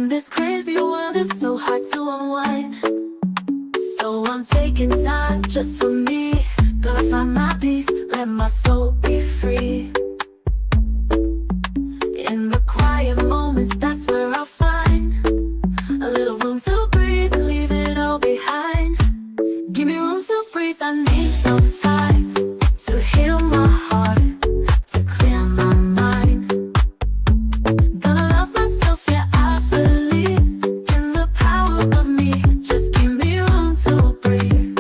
this crazy world, it's so hard to unwind. So I'm taking time just for me. Gonna find my peace, let my soul be free. In the quiet moments, that's where I'll find a little room to breathe and leave it all behind. Give me room to breathe, I need some time to heal my heart, to clear my mind. Gonna love myself, yeah, I believe in the power of me. Just give me room to breathe.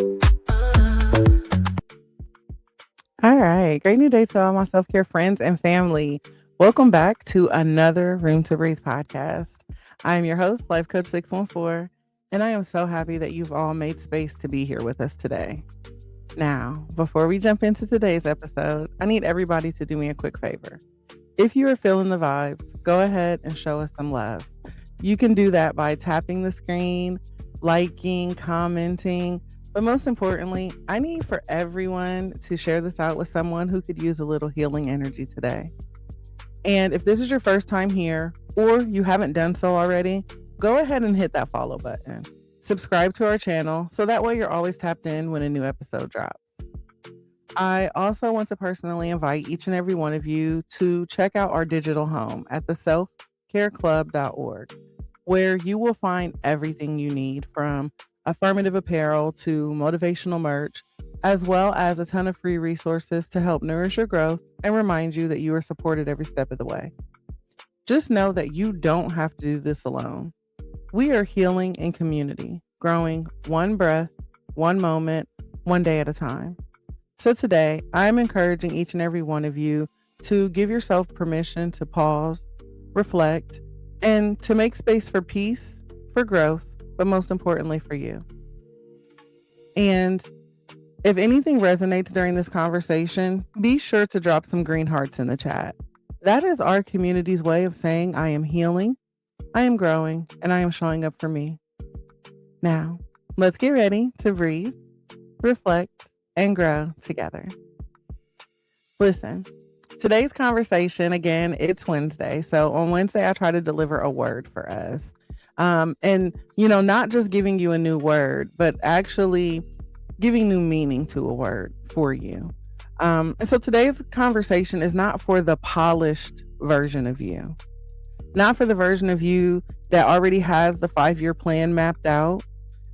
All right. Great new day to all my self-care friends and family. Welcome back to another Room to Breathe podcast. I am your host, Life Coach 614, and I am so happy that you've all made space to be here with us today. Now, before we jump into today's episode, I need everybody to do me a quick favor. If you are feeling the vibes, go ahead and show us some love. You can do that by tapping the screen, liking, commenting, but most importantly, I need for everyone to share this out with someone who could use a little healing energy today. And if this is your first time here, or you haven't done so already, go ahead and hit that follow button. Subscribe to our channel so that way you're always tapped in when a new episode drops. I also want to personally invite each and every one of you to check out our digital home at the selfcareclub.org, where you will find everything you need from affirmative apparel to motivational merch, as well as a ton of free resources to help nourish your growth and remind you that you are supported every step of the way. Just know that you don't have to do this alone. We are healing in community, growing one breath, one moment, one day at a time. So today, I'm encouraging each and every one of you to give yourself permission to pause, reflect, and to make space for peace, for growth, but most importantly for you. And if anything resonates during this conversation, be sure to drop some green hearts in the chat. That is our community's way of saying I am healing, I am growing, and I am showing up for me. Now, let's get ready to breathe, reflect, and grow together. Listen, today's conversation, again, it's Wednesday. So on Wednesday, I try to deliver a word for us. And, not just giving you a new word, but actually giving new meaning to a word for you. And so today's conversation is not for the polished version of you, not for the version of you that already has the 5-year plan mapped out,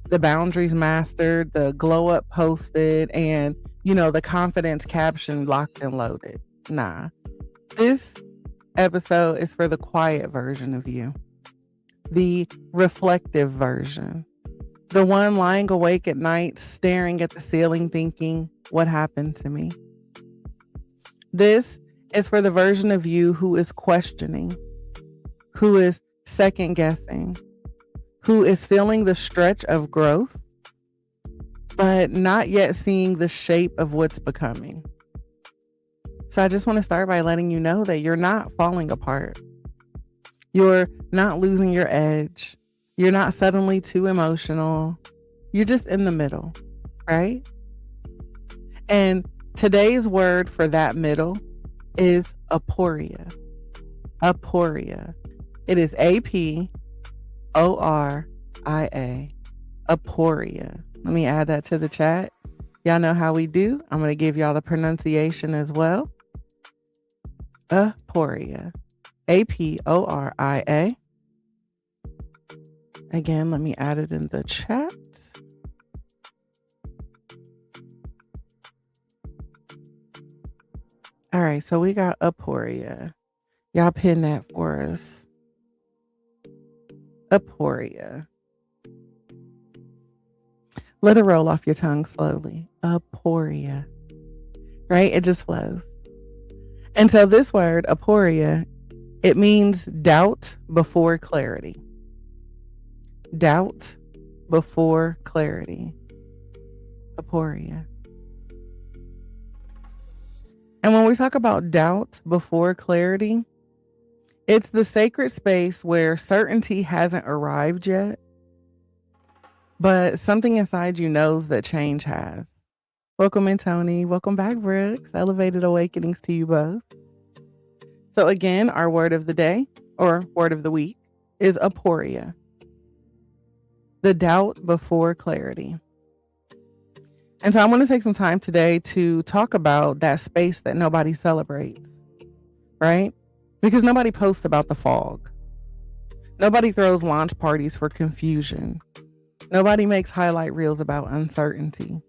the boundaries mastered, the glow up posted, and, the confidence caption locked and loaded. Nah, this episode is for the quiet version of you, the reflective version, the one lying awake at night, staring at the ceiling, thinking, what happened to me? This is for the version of you who is questioning, who is second guessing, who is feeling the stretch of growth, but not yet seeing the shape of what's becoming. So I just want to start by letting you know that you're not falling apart. You're not losing your edge. You're not suddenly too emotional. You're just in the middle, right? And today's word for that middle is Aporia. Aporia. It is Aporia. Aporia. Let me add that to the chat. Y'all know how we do. I'm going to give y'all the pronunciation as well. Aporia. Aporia. Again, let me add it in the chat. All right, so we got Aporia. Y'all pin that for us. Aporia. Let it roll off your tongue slowly. Aporia. Right? It just flows. And so this word, Aporia, it means doubt before clarity. Doubt before clarity. Aporia. And when we talk about doubt before clarity, it's the sacred space where certainty hasn't arrived yet, but something inside you knows that change has. Welcome in, Tony. Welcome back, Brooks. Elevated awakenings to you both. So again, our word of the day or word of the week is Aporia, the doubt before clarity. And so I want to take some time today to talk about that space that nobody celebrates, right? Because nobody posts about the fog. Nobody throws launch parties for confusion. Nobody makes highlight reels about uncertainty.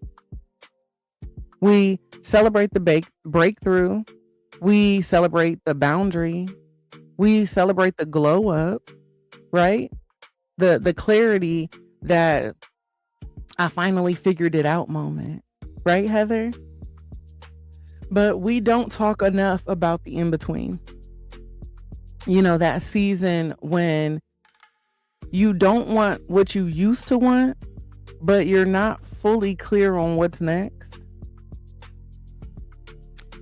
We celebrate the breakthrough. We celebrate the boundary. We celebrate the glow up, right? The clarity that I finally figured it out moment, right, Heather? But we don't talk enough about the in between. You know, that season when you don't want what you used to want, but you're not fully clear on what's next.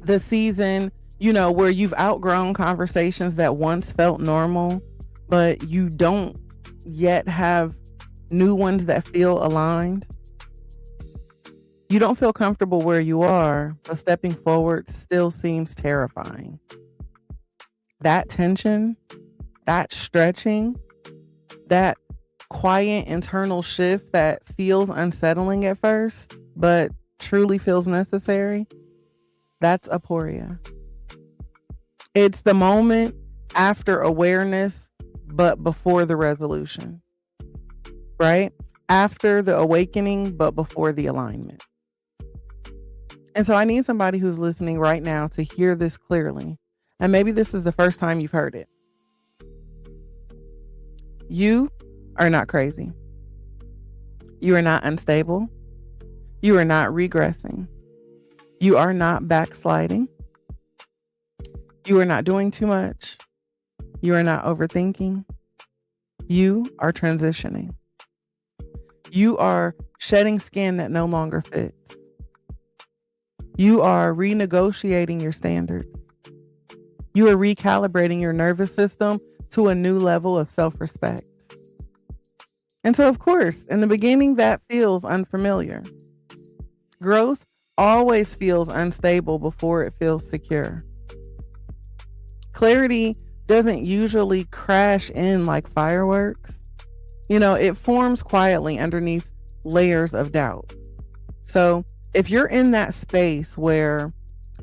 The season, you know, where you've outgrown conversations that once felt normal, but you don't yet have new ones that feel aligned. You don't feel comfortable where you are, but stepping forward still seems terrifying. That tension, that stretching, that quiet internal shift that feels unsettling at first, but truly feels necessary, that's Aporia. It's the moment after awareness, but before the resolution, right? After the awakening, but before the alignment. And so I need somebody who's listening right now to hear this clearly. And maybe this is the first time you've heard it. You are not crazy. You are not unstable. You are not regressing. You are not backsliding. You are not doing too much. You are not overthinking. You are transitioning. You are shedding skin that no longer fits. You are renegotiating your standards. You are recalibrating your nervous system to a new level of self-respect. And so, of course, in the beginning, that feels unfamiliar. Growth always feels unstable before it feels secure. Clarity doesn't usually crash in like fireworks. You know, it forms quietly underneath layers of doubt. So if you're in that space where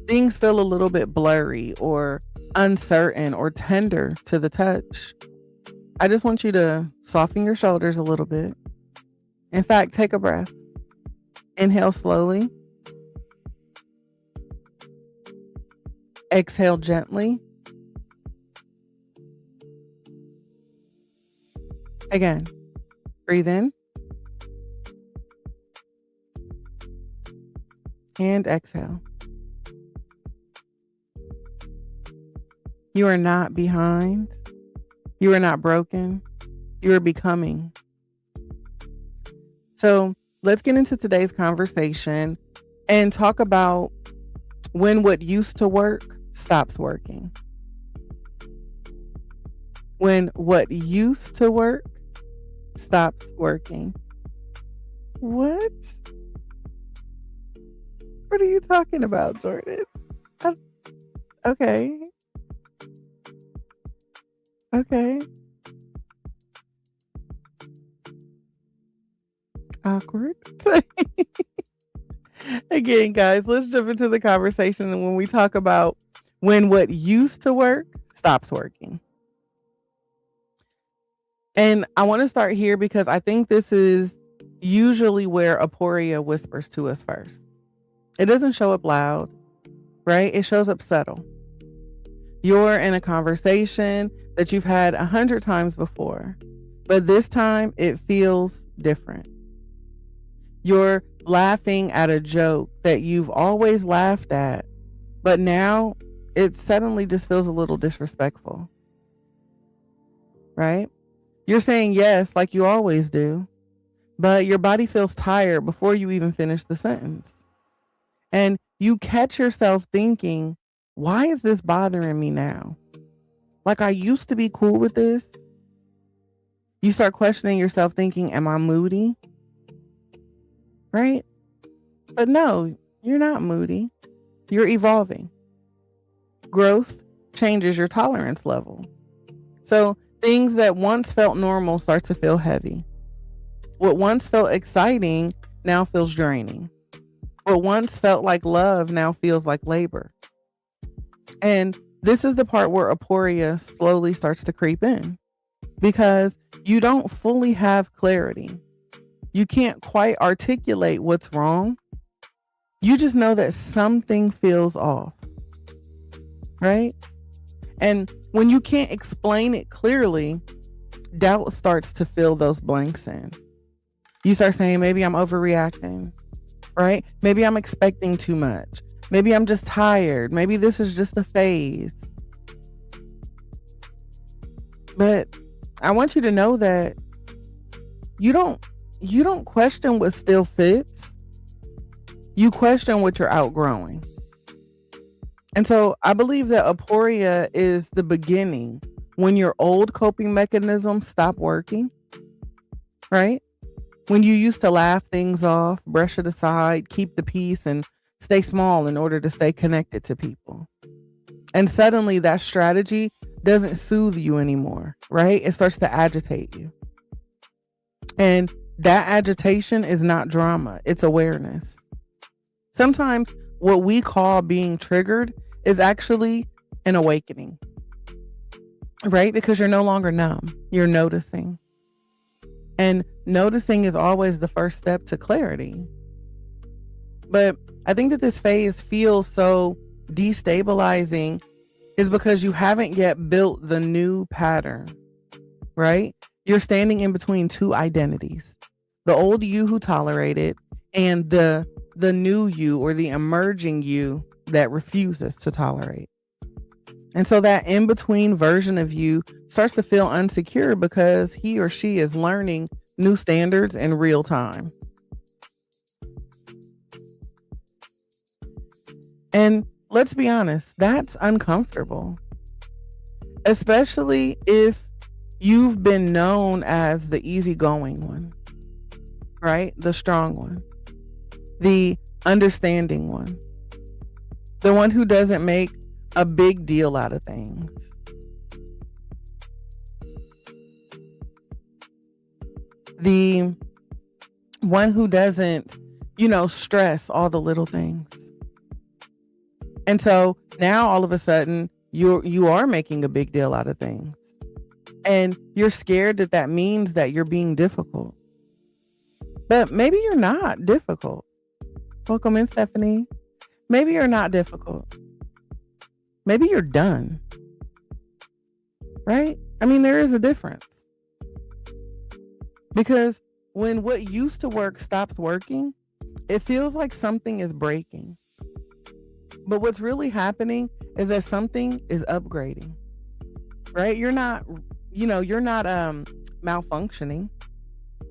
things feel a little bit blurry or uncertain or tender to the touch, I just want you to soften your shoulders a little bit. In fact, take a breath. Inhale slowly. Exhale gently. Again, breathe in and exhale. You are not behind. You are not broken. You are becoming. So let's get into today's conversation and talk about when what used to work stops working. When what used to work stops working. What? What are you talking about, Jordan? Okay. Okay. Awkward. Again, guys, let's jump into the conversation when we talk about when what used to work stops working. And I want to start here because I think this is usually where Aporia whispers to us first. It doesn't show up loud, right? It shows up subtle. You're in a conversation that you've had 100 times before, but this time it feels different. You're laughing at a joke that you've always laughed at, but now it suddenly just feels a little disrespectful, right? You're saying yes like you always do, but your body feels tired before you even finish the sentence. And you catch yourself thinking, why is this bothering me now? Like I used to be cool with this. You start questioning yourself thinking, am I moody? Right? But no, you're not moody. You're evolving. Growth changes your tolerance level. So Things that once felt normal start to feel heavy. What once felt exciting now feels draining. What once felt like love now feels like labor. And this is the part where aporia slowly starts to creep in because you don't fully have clarity. You can't quite articulate what's wrong. You just know that something feels off, right? And when you can't explain it clearly, doubt starts to fill those blanks in. You start saying, maybe I'm overreacting, right? Maybe I'm expecting too much. Maybe I'm just tired. Maybe this is just a phase. But I want you to know that you don't question what still fits. You question what you're outgrowing. And so I believe that aporia is the beginning when your old coping mechanisms stop working, right? When you used to laugh things off, brush it aside, keep the peace, and stay small in order to stay connected to people. And suddenly that strategy doesn't soothe you anymore, right? It starts to agitate you. And that agitation is not drama, it's awareness. Sometimes what we call being triggered is actually an awakening, right? Because you're no longer numb, you're noticing. And noticing is always the first step to clarity. But I think that this phase feels so destabilizing is because you haven't yet built the new pattern, right? You're standing in between two identities, the old you who tolerated and the new you or the emerging you that refuses to tolerate. And so that in-between version of you starts to feel insecure because he or she is learning new standards in real time. And let's be honest, that's uncomfortable, especially if you've been known as the easygoing one, right? The strong one, the understanding one, the one who doesn't make a big deal out of things. The one who doesn't, stress all the little things. And so now all of a sudden you are making a big deal out of things. And you're scared that means that you're being difficult. But maybe you're not difficult. Welcome in, Stephanie. Maybe you're not difficult. Maybe you're done. Right? I mean, there is a difference. Because when what used to work stops working, it feels like something is breaking. But what's really happening is that something is upgrading. Right? You're not malfunctioning.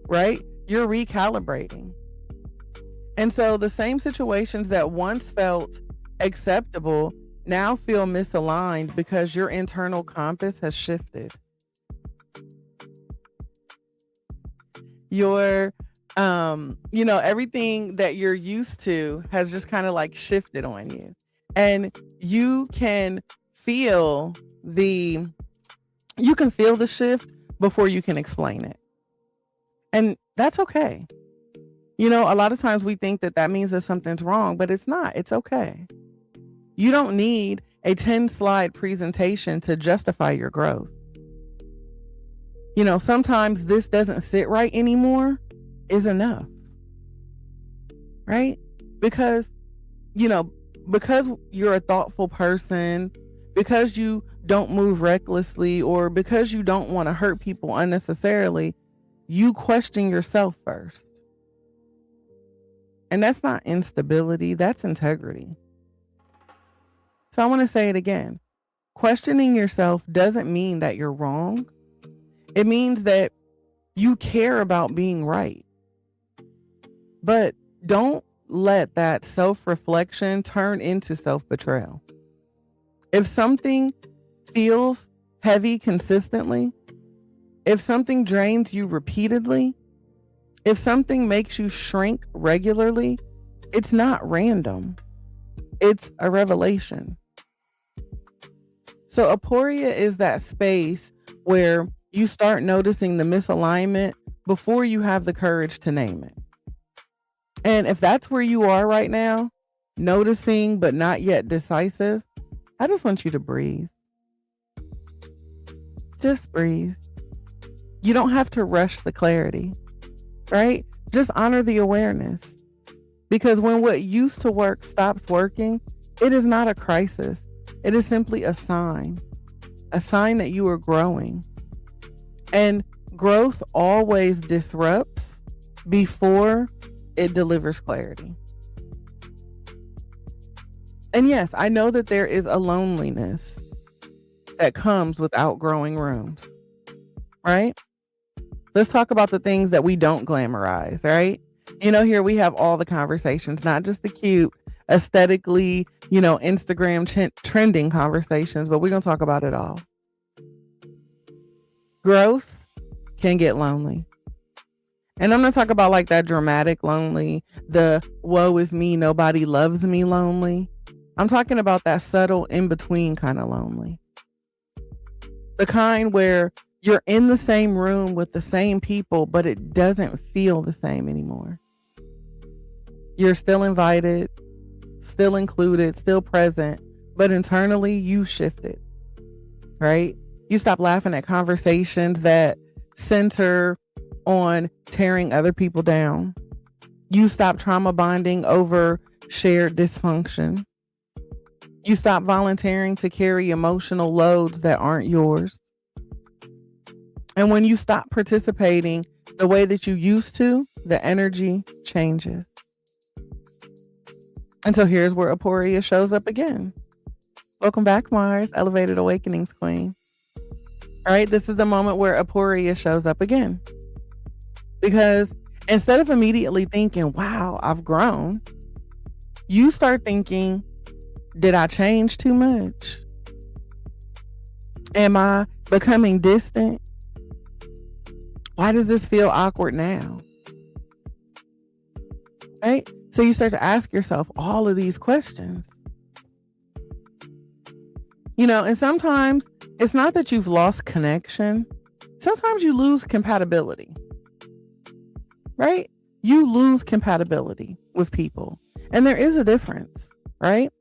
Right? You're recalibrating. And so the same situations that once felt acceptable now feel misaligned because your internal compass has shifted. Your everything that you're used to has just kind of like shifted on you. And you can feel the shift before you can explain it. And that's okay. A lot of times we think that means that something's wrong, but it's not. It's okay. You don't need a 10-slide presentation to justify your growth. Sometimes this doesn't sit right anymore is enough. Right? Because you're a thoughtful person, because you don't move recklessly, or because you don't want to hurt people unnecessarily, you question yourself first. And that's not instability, that's integrity. So I want to say it again. Questioning yourself doesn't mean that you're wrong. It means that you care about being right. But don't let that self-reflection turn into self-betrayal. If something feels heavy consistently, if something drains you repeatedly, if something makes you shrink regularly, it's not random. It's a revelation. So aporia is that space where You start noticing the misalignment before you have the courage to name it. And if that's where you are right now, noticing but not yet decisive, I just want you to breathe. Just breathe. You don't have to rush the clarity, right? Just honor the awareness. Because when what used to work stops working, it is not a crisis. It is simply a sign that you are growing. And growth always disrupts before it delivers clarity. And yes, I know that there is a loneliness that comes with outgrowing rooms, right? Let's talk about the things that we don't glamorize, right? Here we have all the conversations, not just the cute, aesthetically, Instagram trending conversations, but we're going to talk about it all. Growth can get lonely. And I'm not talking about like that dramatic lonely, the woe is me, nobody loves me lonely. I'm talking about that subtle in between kind of lonely. The kind where you're in the same room with the same people, but it doesn't feel the same anymore. You're still invited, still included, still present, but internally you shifted, right? You stop laughing at conversations that center on tearing other people down. You stop trauma bonding over shared dysfunction. You stop volunteering to carry emotional loads that aren't yours. And when you stop participating the way that you used to, the energy changes. And so here's where Aporia shows up again. Welcome back, Mars, Elevated Awakenings Queen. All right, this is the moment where Aporia shows up again. Because instead of immediately thinking, wow, I've grown, you start thinking, did I change too much? Am I becoming distant? Why does this feel awkward now? Right? So you start to ask yourself all of these questions. And sometimes it's not that you've lost connection. Sometimes you lose compatibility. Right? You lose compatibility with people. And there is a difference, right?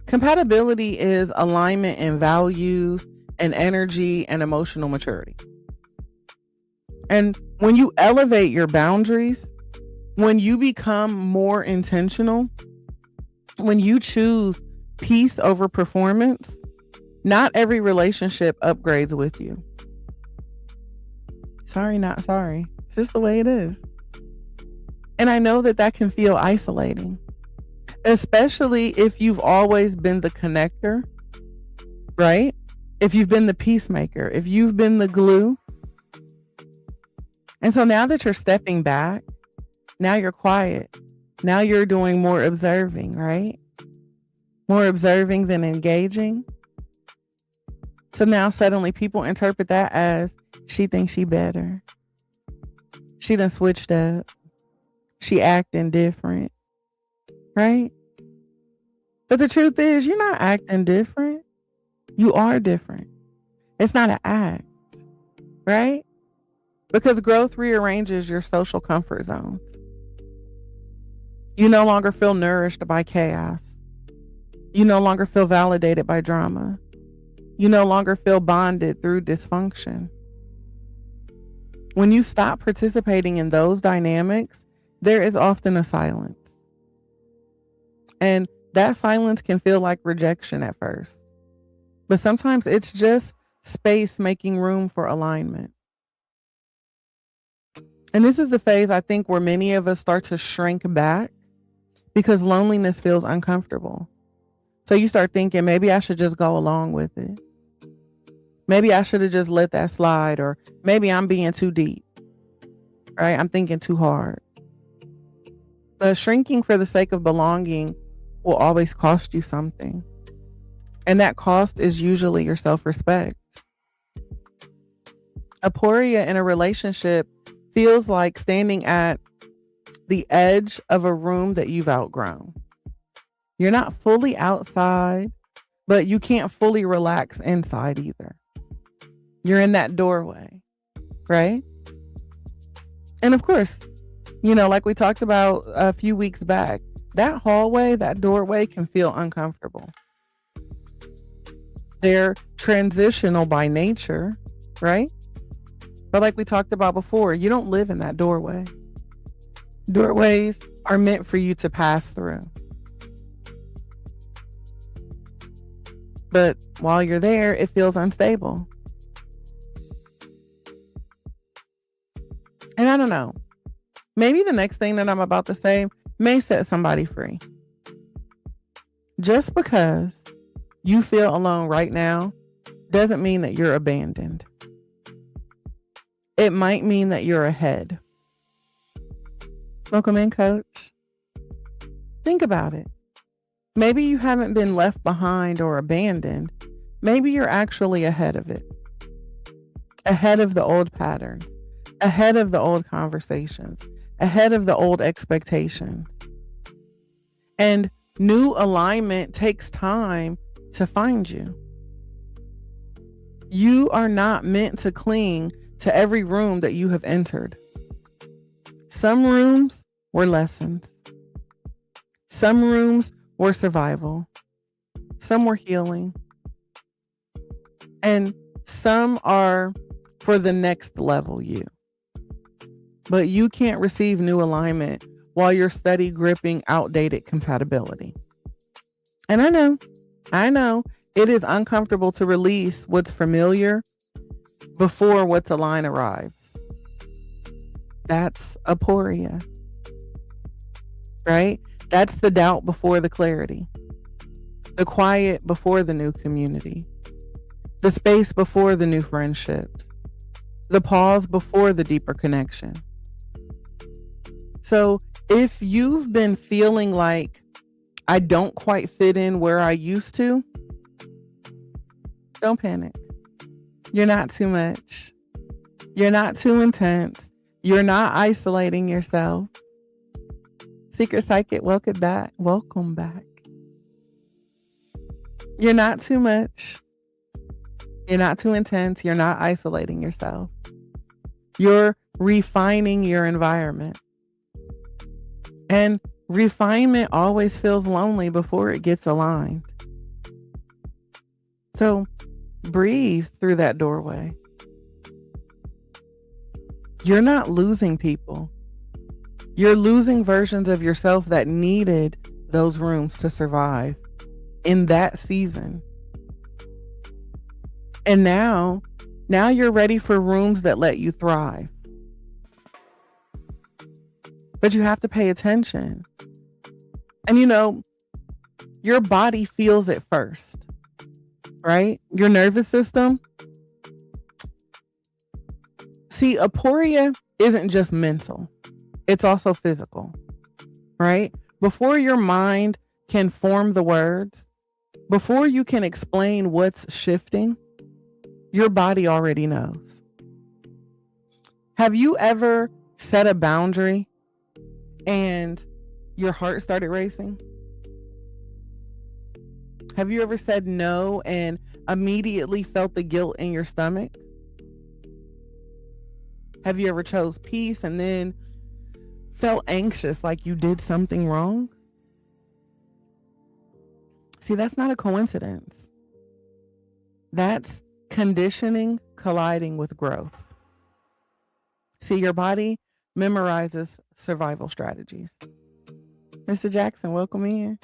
Compatibility is alignment in values and energy and emotional maturity. And when you elevate your boundaries, when you become more intentional, when you choose peace over performance, not every relationship upgrades with you. Sorry, not sorry. It's just the way it is. And I know that can feel isolating, especially if you've always been the connector, right? If you've been the peacemaker, if you've been the glue. And so now that you're stepping back, now you're quiet. Now you're doing more observing, right? More observing than engaging. So now suddenly people interpret that as she thinks she better. She done switched up. She acting different, right? But the truth is, you're not acting different. You are different. It's not an act, right? Because growth rearranges your social comfort zones. You no longer feel nourished by chaos. You no longer feel validated by drama. You no longer feel bonded through dysfunction. When you stop participating in those dynamics, there is often a silence. And that silence can feel like rejection at first. But sometimes it's just space making room for alignment. And this is the phase, I think, where many of us start to shrink back because loneliness feels uncomfortable. So you start thinking, maybe I should just go along with it. Maybe I should have just let that slide, or maybe I'm being too deep, right? I'm thinking too hard. But shrinking for the sake of belonging will always cost you something. And that cost is usually your self-respect. Aporia in a relationship feels like standing at the edge of a room that you've outgrown. You're not fully outside, but you can't fully relax inside either. You're in that doorway, right? And of course, like we talked about a few weeks back, that hallway, that doorway can feel uncomfortable. They're transitional by nature, right? But like we talked about before, you don't live in that doorway. Doorways are meant for you to pass through. But while you're there, it feels unstable. And I don't know, maybe the next thing that I'm about to say may set somebody free. Just because you feel alone right now doesn't mean that you're abandoned. It might mean that you're ahead. Welcome in, Coach. Think about it. Maybe you haven't been left behind or abandoned. Maybe you're actually ahead of it. Ahead of the old patterns. Ahead of the old conversations. Ahead of the old expectations. And new alignment takes time to find you. You are not meant to cling to every room that you have entered. Some rooms were lessons. Some rooms were survival. Some were healing. And some are for the next level you. But you can't receive new alignment while you're steady gripping outdated compatibility. And I know it is uncomfortable to release what's familiar before what's aligned arrives. That's Aporia, right? That's the doubt before the clarity, the quiet before the new community, the space before the new friendships, the pause before the deeper connection. So if you've been feeling like I don't quite fit in where I used to, don't panic. You're not too much. You're not too intense. You're not isolating yourself. Secret Psychic, welcome back. Welcome back. You're not too much. You're not too intense. You're not isolating yourself. You're refining your environment. And refinement always feels lonely before it gets aligned. So breathe through that doorway. You're not losing people. You're losing versions of yourself that needed those rooms to survive in that season. And now you're ready for rooms that let you thrive. But you have to pay attention. And your body feels it first, right? Your nervous system. See, Aporia isn't just mental. It's also physical, right? Before your mind can form the words, before you can explain what's shifting, your body already knows. Have you ever set a boundary and your heart started racing? Have you ever said no and immediately felt the guilt in your stomach? Have you ever chose peace and then felt anxious like you did something wrong? See, that's not a coincidence. That's conditioning colliding with growth. See, your body memorizes survival strategies. Mr. Jackson, welcome in.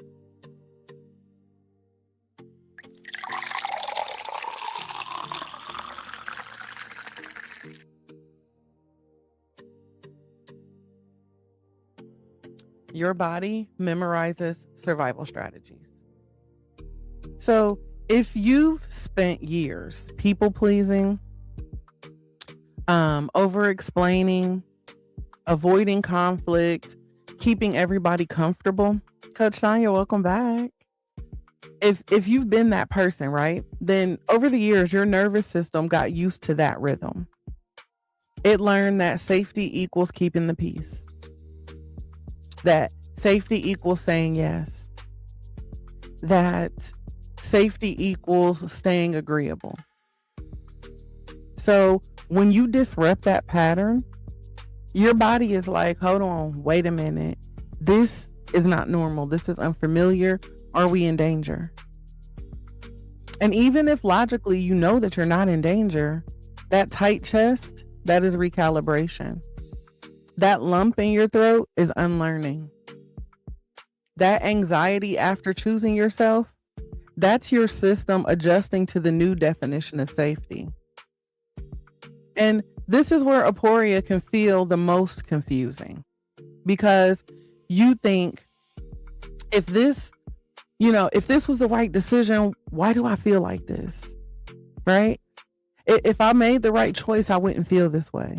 Your body memorizes survival strategies. So if you've spent years people pleasing, over explaining, avoiding conflict, keeping everybody comfortable, Coach Tanya, welcome back. If you've been that person, right, then over the years, your nervous system got used to that rhythm. It learned that safety equals keeping the peace. That safety equals saying yes. That safety equals staying agreeable. So when you disrupt that pattern, your body is like, hold on, wait a minute. This is not normal. This is unfamiliar. Are we in danger? And even if logically you know that you're not in danger, that tight chest, that is recalibration. That lump in your throat is unlearning. That anxiety after choosing yourself, that's your system adjusting to the new definition of safety. And this is where Aporia can feel the most confusing, because you think, if this was the right decision, why do I feel like this? Right? If I made the right choice, I wouldn't feel this way.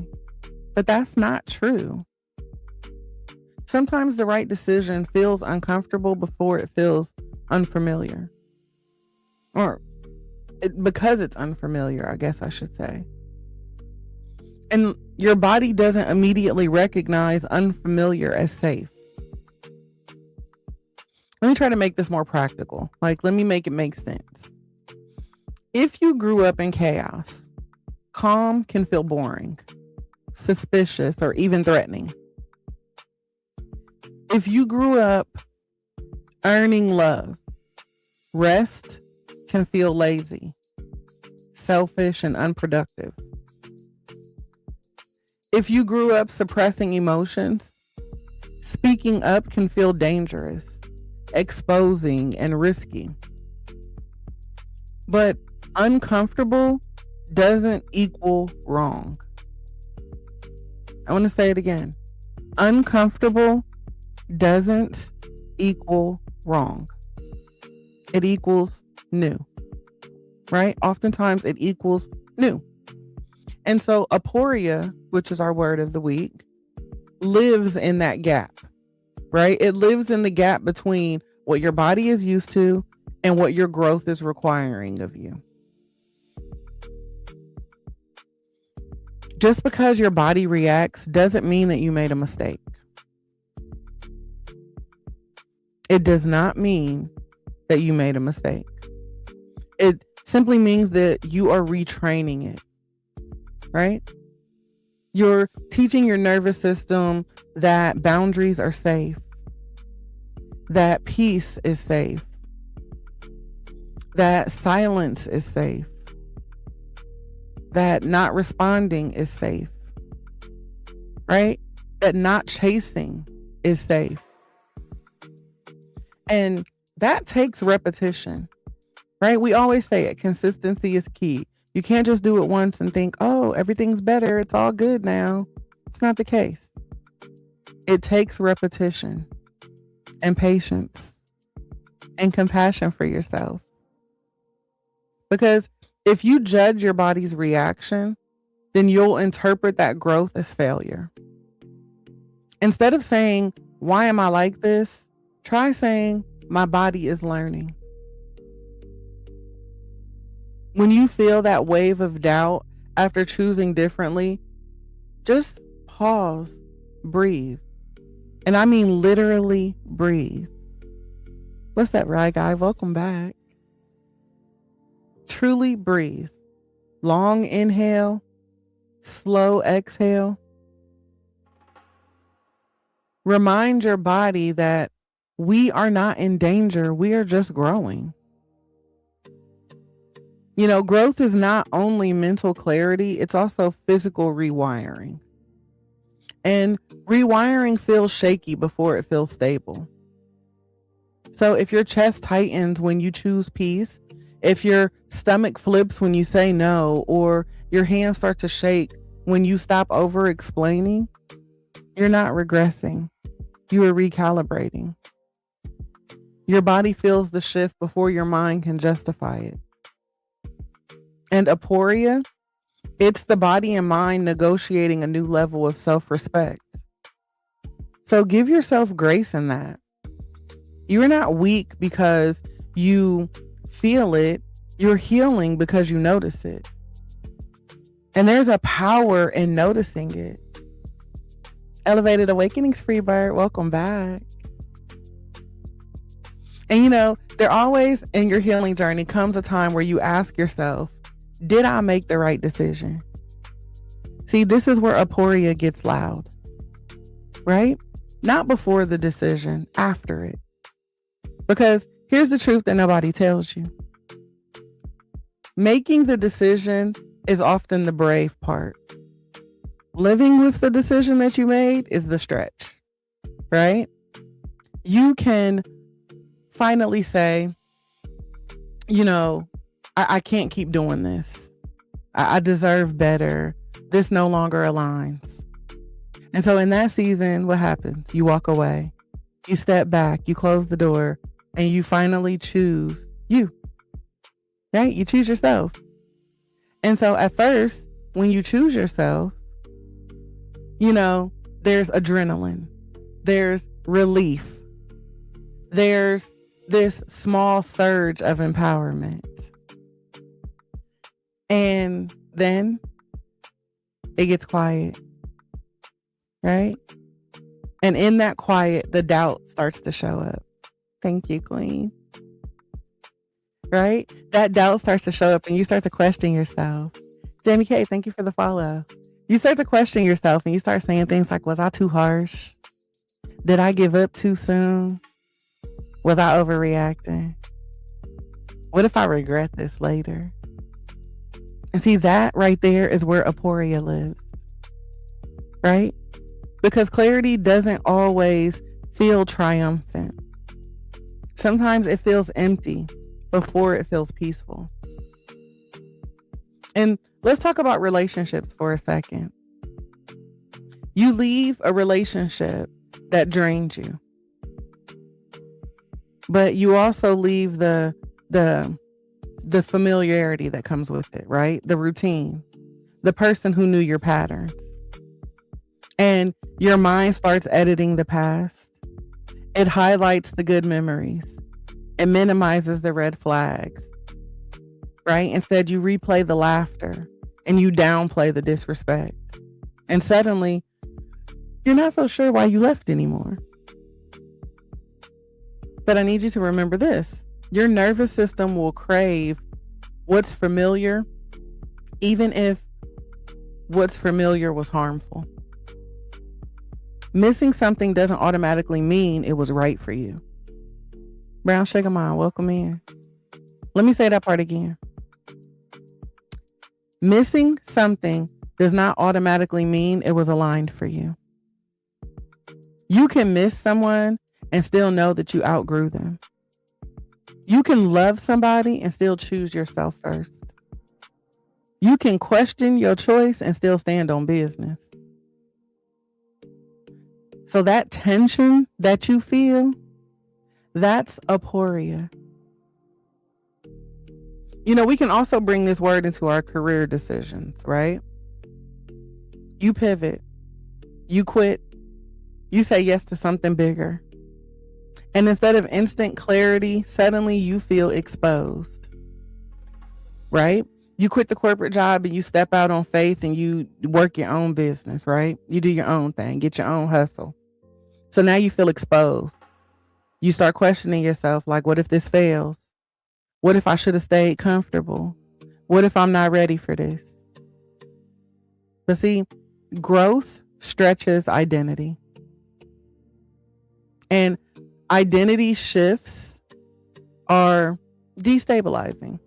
But that's not true. Sometimes the right decision feels uncomfortable before it feels unfamiliar. Because it's unfamiliar, I guess I should say. And your body doesn't immediately recognize unfamiliar as safe. Let me try to make this more practical. Let me make it make sense. If you grew up in chaos, calm can feel boring, suspicious, or even threatening. If you grew up earning love, rest can feel lazy, selfish, and unproductive. If you grew up suppressing emotions, speaking up can feel dangerous, exposing, and risky. But uncomfortable doesn't equal wrong. I want to say it again. Uncomfortable doesn't equal wrong. It equals new, right? Oftentimes it equals new. And so Aporia, which is our word of the week, lives in that gap, right? It lives in the gap between what your body is used to and what your growth is requiring of you. Just because your body reacts doesn't mean that you made a mistake. It does not mean that you made a mistake. It simply means that you are retraining it, right? You're teaching your nervous system that boundaries are safe, that peace is safe, that silence is safe, that not responding is safe, right? That not chasing is safe. And that takes repetition, right? We always say it, consistency is key. You can't just do it once and think, oh, everything's better, it's all good now. It's not the case. It takes repetition and patience and compassion for yourself. Because if you judge your body's reaction, then you'll interpret that growth as failure. Instead of saying, why am I like this? Try saying, my body is learning. When you feel that wave of doubt after choosing differently, just pause, breathe. And I mean literally breathe. What's that, right, guy? Welcome back. Truly breathe. Long inhale, slow exhale. Remind your body that we are not in danger. We are just growing. Growth is not only mental clarity, it's also physical rewiring. And rewiring feels shaky before it feels stable. So if your chest tightens when you choose peace, if your stomach flips when you say no, or your hands start to shake when you stop over explaining, you're not regressing. You are recalibrating. Your body feels the shift before your mind can justify it. And Aporia, it's the body and mind negotiating a new level of self-respect. So give yourself grace in that. You're not weak because you feel it. You're healing because you notice it. And there's a power in noticing it. Elevated Awakenings Freebird, welcome back. And there always in your healing journey comes a time where you ask yourself, did I make the right decision? See, this is where Aporia gets loud, right? Not before the decision, after it. Because here's the truth that nobody tells you. Making the decision is often the brave part. Living with the decision that you made is the stretch, right? You can finally say, I can't keep doing this. I deserve better. This no longer aligns. And so in that season, what happens? You walk away, you step back, you close the door, and you finally choose you, right? You choose yourself. And so at first, when you choose yourself, there's adrenaline, there's relief, there's this small surge of empowerment. And then it gets quiet, right? And in that quiet, the doubt starts to show up. Thank you, Queen. Right? That doubt starts to show up and you start to question yourself. Jamie K, thank you for the follow. You start to question yourself and you start saying things like, was I too harsh? Did I give up too soon? Was I overreacting? What if I regret this later? And see, that right there is where Aporia lives, right? Because clarity doesn't always feel triumphant. Sometimes it feels empty before it feels peaceful. And let's talk about relationships for a second. You leave a relationship that drains you, but you also leave the familiarity that comes with it, right? The routine, the person who knew your patterns. And your mind starts editing the past. It highlights the good memories. It minimizes the red flags, right? Instead, you replay the laughter and you downplay the disrespect. And suddenly, you're not so sure why you left anymore. But I need you to remember this. Your nervous system will crave what's familiar, even if what's familiar was harmful. Missing something doesn't automatically mean it was right for you. Brown Sugar Mom, welcome in. Let me say that part again. Missing something does not automatically mean it was aligned for you. You can miss someone and still know that you outgrew them. You can love somebody and still choose yourself first. You can question your choice and still stand on business. So that tension that you feel, that's aporia. We can also bring this word into our career decisions, right? You pivot, you quit, you say yes to something bigger. And instead of instant clarity, suddenly you feel exposed, right? You quit the corporate job and you step out on faith and you work your own business, right? You do your own thing, get your own hustle. So now you feel exposed. You start questioning yourself, like, what if this fails? What if I should have stayed comfortable? What if I'm not ready for this? But see, growth stretches identity. And identity shifts are destabilizing,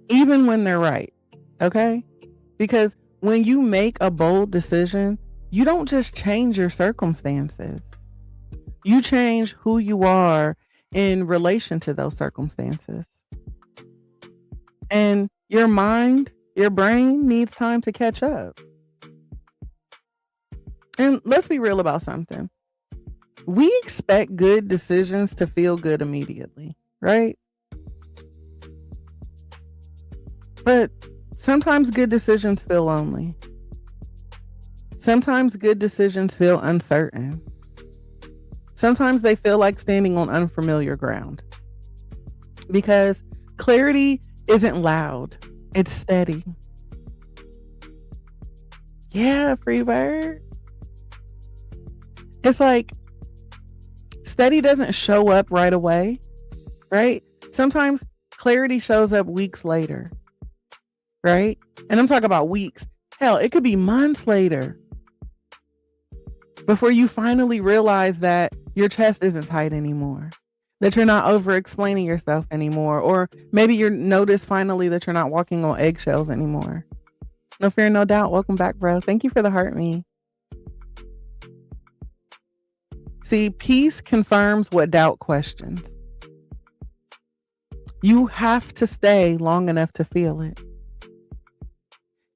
even when they're right, okay? Because when you make a bold decision, you don't just change your circumstances. You change who you are in relation to those circumstances. And your mind, your brain needs time to catch up. And let's be real about something. We expect good decisions to feel good immediately, right? But sometimes good decisions feel lonely. Sometimes good decisions feel uncertain. Sometimes they feel like standing on unfamiliar ground. Because clarity isn't loud, it's steady. Yeah, Freebird. It's like steady doesn't show up right away, right? Sometimes clarity shows up weeks later, right? And I'm talking about weeks, Hell, it could be months later before you finally realize that your chest isn't tight anymore, that you're not over explaining yourself anymore, or maybe you notice finally that you're not walking on eggshells anymore. No fear, no doubt. Welcome back, bro. Thank you for the heart me. See, peace confirms what doubt questions. You have to stay long enough to feel it.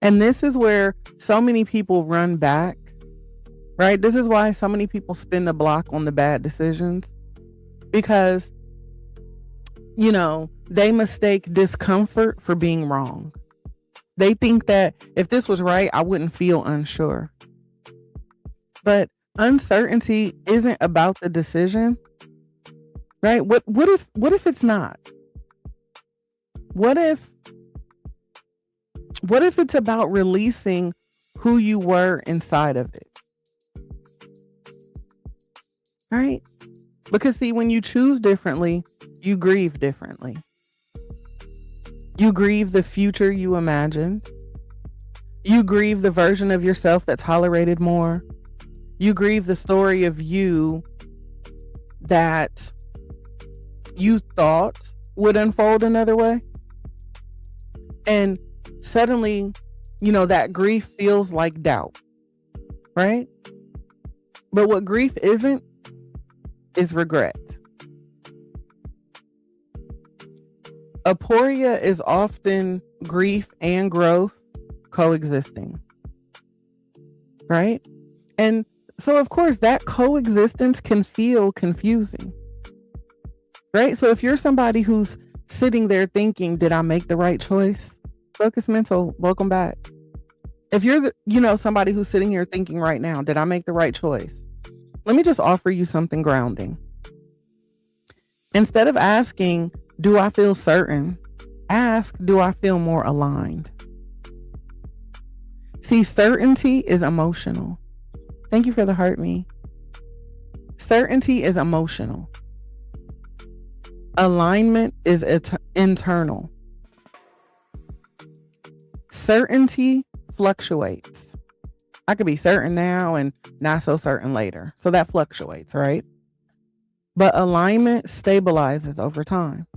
And this is where so many people run back, right? This is why so many people spin the block on the bad decisions, because, they mistake discomfort for being wrong. They think that if this was right, I wouldn't feel unsure. But uncertainty isn't about the decision, right? What if it's not? What if it's about releasing who you were inside of it? Right? Because see, when you choose differently, you grieve differently. You grieve the future you imagined. You grieve the version of yourself that tolerated more. You grieve the story of you that you thought would unfold another way. And suddenly, that grief feels like doubt, right? But what grief isn't is regret. Aporia is often grief and growth coexisting, right? And so, of course, that coexistence can feel confusing, right? So if you're somebody who's sitting there thinking, did I make the right choice? Focus Mental, welcome back. If you're, somebody who's sitting here thinking right now, did I make the right choice? Let me just offer you something grounding. Instead of asking, do I feel certain? Ask, do I feel more aligned? See, certainty is emotional. Thank you for the heart me. Certainty is emotional. Alignment is internal. Certainty fluctuates. I could be certain now and not so certain later. So that fluctuates, right? But alignment stabilizes over time.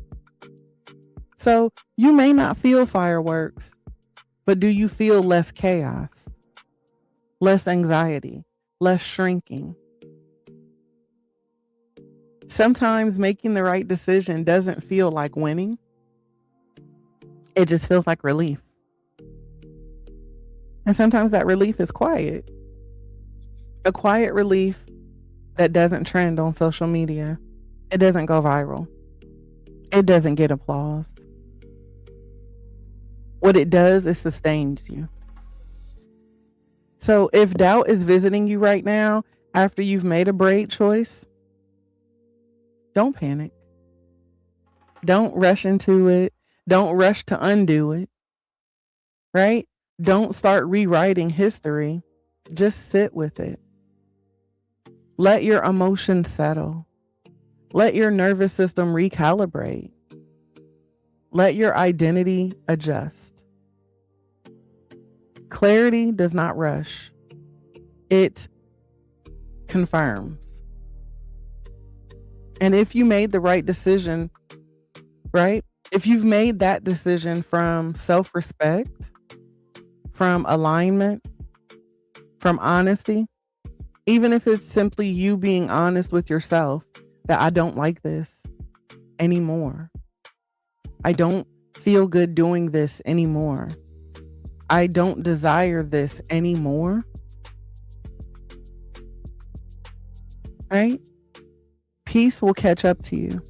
So you may not feel fireworks, but do you feel less chaos, less anxiety, less shrinking? Sometimes making the right decision doesn't feel like winning. It just feels like relief. And sometimes that relief is quiet. A quiet relief that doesn't trend on social media. It doesn't go viral. It doesn't get applause. What it does is sustains you. So if doubt is visiting you right now after you've made a brave choice, don't panic. Don't rush into it. Don't rush to undo it. Right? Don't start rewriting history. Just sit with it. Let your emotions settle. Let your nervous system recalibrate. Let your identity adjust. Clarity does not rush. It confirms. And if you made the right decision, right? If you've made that decision from self-respect, from alignment, from honesty, even if it's simply you being honest with yourself that I don't like this anymore. I don't feel good doing this anymore. I don't desire this anymore. Right? Peace will catch up to you.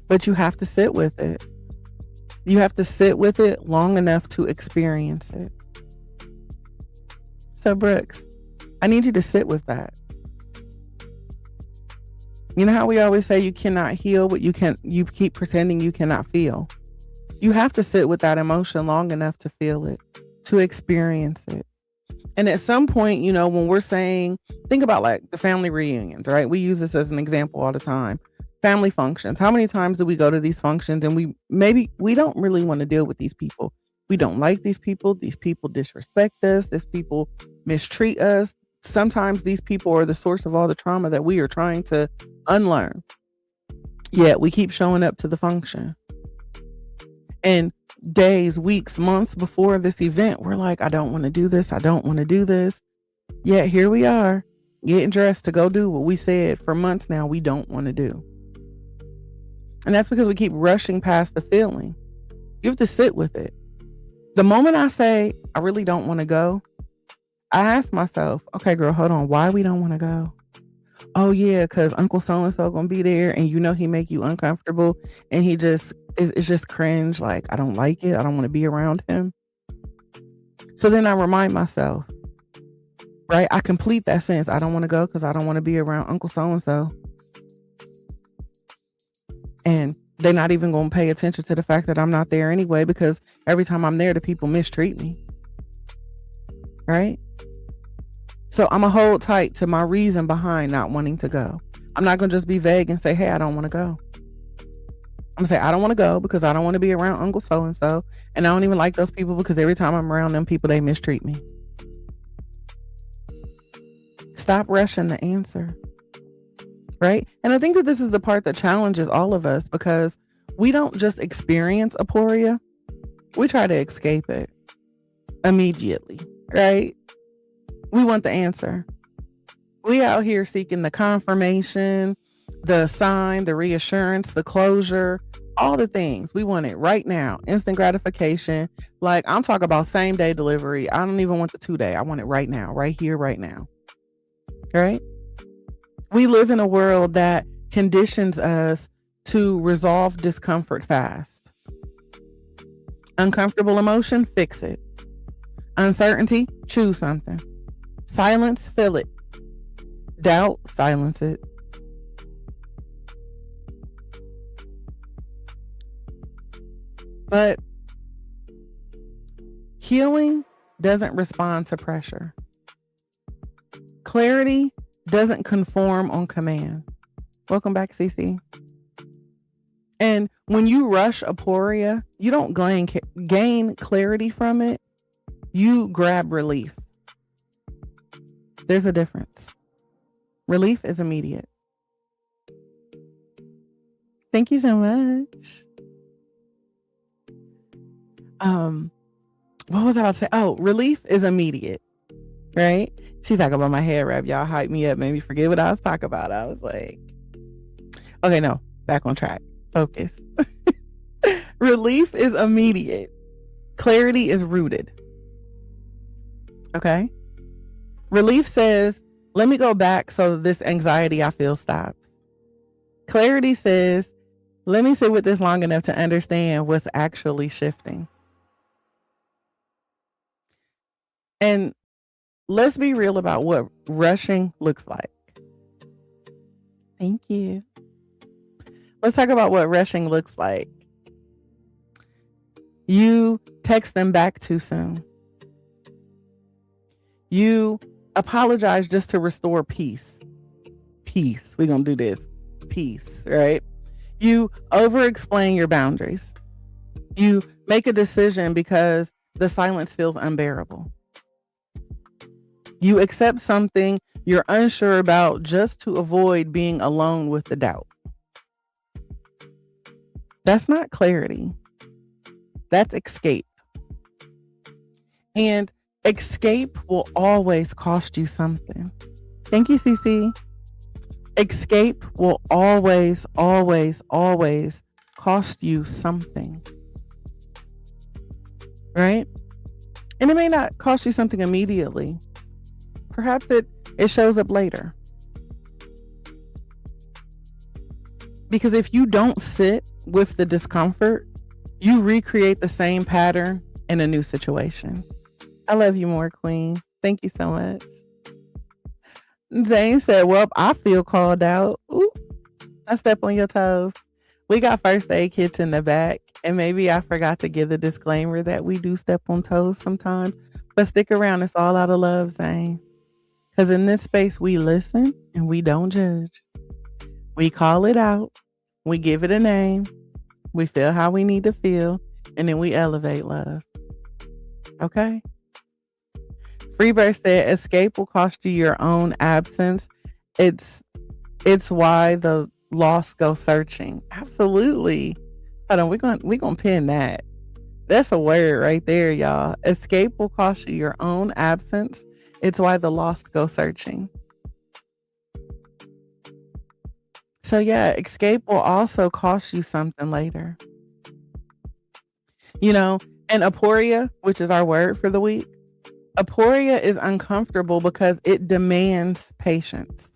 But you have to sit with it. You have to sit with it long enough to experience it. So Brooks, I need you to sit with that. You know how we always say you cannot heal what you keep pretending you cannot feel. You have to sit with that emotion long enough to feel it, to experience it. And at some point, when we're saying, think about like the family reunions, right? We use this as an example all the time. Family functions. How many times do we go to these functions and we don't really want to deal with these people? We don't like these people. These people disrespect us. These people mistreat us. Sometimes these people are the source of all the trauma that we are trying to unlearn. Yet we keep showing up to the function. And days, weeks, months before this event, we're like, I don't want to do this. I don't want to do this. Yet here we are, getting dressed to go do what we said for months now we don't want to do. And that's because we keep rushing past the feeling. You have to sit with it. The moment I say, I really don't want to go, I ask myself, okay, girl, hold on. Why we don't want to go? Oh, yeah, because Uncle so-and-so going to be there and you know he make you uncomfortable and he just, it's just cringe. Like, I don't like it. I don't want to be around him. So then I remind myself, right? I complete that sentence. I don't want to go because I don't want to be around Uncle so-and-so. And they're not even going to pay attention to the fact that I'm not there anyway, because every time I'm there, the people mistreat me. Right? So I'm going to hold tight to my reason behind not wanting to go. I'm not going to just be vague and say, hey, I don't want to go. I'm going to say, I don't want to go because I don't want to be around Uncle so-and-so. And I don't even like those people because every time I'm around them people, they mistreat me. Stop rushing the answer. Right? And I think that this is the part that challenges all of us, because we don't just experience aporia. We try to escape it immediately. Right? We want the answer. We out here seeking the confirmation, the sign, the reassurance, the closure, all the things. We want it right now. Instant gratification. Like, I'm talking about same day delivery. I don't even want the 2-day. I want it right now, right here, right now. Right? We live in a world that conditions us to resolve discomfort fast. Uncomfortable emotion, fix it. Uncertainty, choose something. Silence, fill it. Doubt, silence it. But healing doesn't respond to pressure. Clarity doesn't conform on command. Welcome back, CC. And when you rush aporia, you don't gain clarity from it. You grab relief. There's a difference. Relief is immediate. Thank you so much. What was I about to say? Oh, relief is immediate, right? She's talking about my hair wrap. Y'all hyped me up, made me forget what I was talking about. I was like, okay, no, back on track. Focus. Relief is immediate. Clarity is rooted. Okay? Relief says, let me go back so this anxiety I feel stops. Clarity says, let me sit with this long enough to understand what's actually shifting. And let's be real about what rushing looks like. Thank you. Let's talk about what rushing looks like. You text them back too soon. You apologize just to restore peace. Peace. We're going to do this. Peace, right? You over-explain your boundaries. You make a decision because the silence feels unbearable. You accept something you're unsure about just to avoid being alone with the doubt. That's not clarity. That's escape. And escape will always cost you something. Thank you, CC. Escape will always, always, always cost you something. Right? And it may not cost you something immediately. Perhaps it shows up later. Because if you don't sit with the discomfort, you recreate the same pattern in a new situation. I love you more, Queen. Thank you so much. Zane said, well, I feel called out. Ooh, I step on your toes. We got first aid kits in the back. And maybe I forgot to give the disclaimer that we do step on toes sometimes. But stick around. It's all out of love, Zane. Because in this space, we listen and we don't judge. We call it out. We give it a name. We feel how we need to feel. And then we elevate love. Okay. Freebird said, escape will cost you your own absence. It's why the lost go searching. Absolutely. Hold on, we're gonna pin that. That's a word right there, y'all. Escape will cost you your own absence. It's why the lost go searching. So yeah, escape will also cost you something later. And Aporia, which is our word for the week, Aporia is uncomfortable because it demands patience.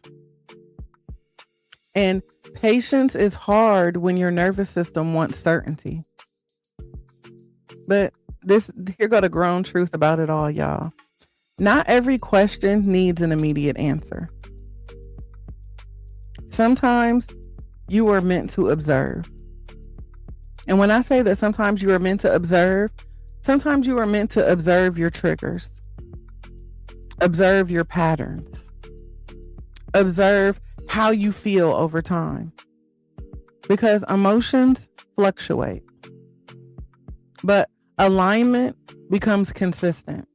And patience is hard when your nervous system wants certainty. But here go the grown truth about it all, y'all. Not every question needs an immediate answer. Sometimes you are meant to observe. And when I say that sometimes you are meant to observe, sometimes you are meant to observe your triggers, observe your patterns, observe how you feel over time. Because emotions fluctuate, but alignment becomes consistent.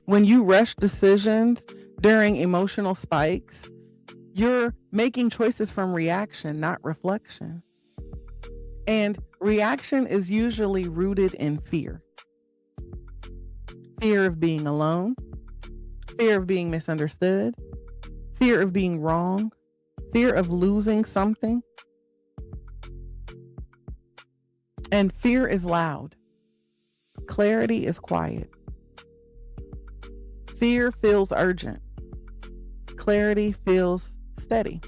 When you rush decisions during emotional spikes, you're making choices from reaction, not reflection. And reaction is usually rooted in fear. Fear of being alone, fear of being misunderstood, fear of being wrong, fear of losing something. And fear is loud. Clarity is quiet. Fear feels urgent. Clarity feels steady.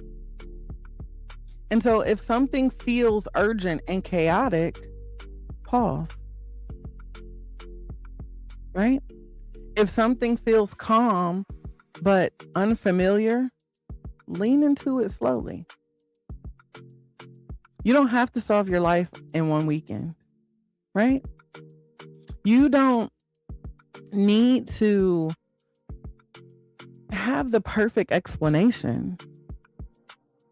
And so if something feels urgent and chaotic, pause. Right? If something feels calm but unfamiliar, lean into it slowly. You don't have to solve your life in one weekend, right? You don't need to have the perfect explanation.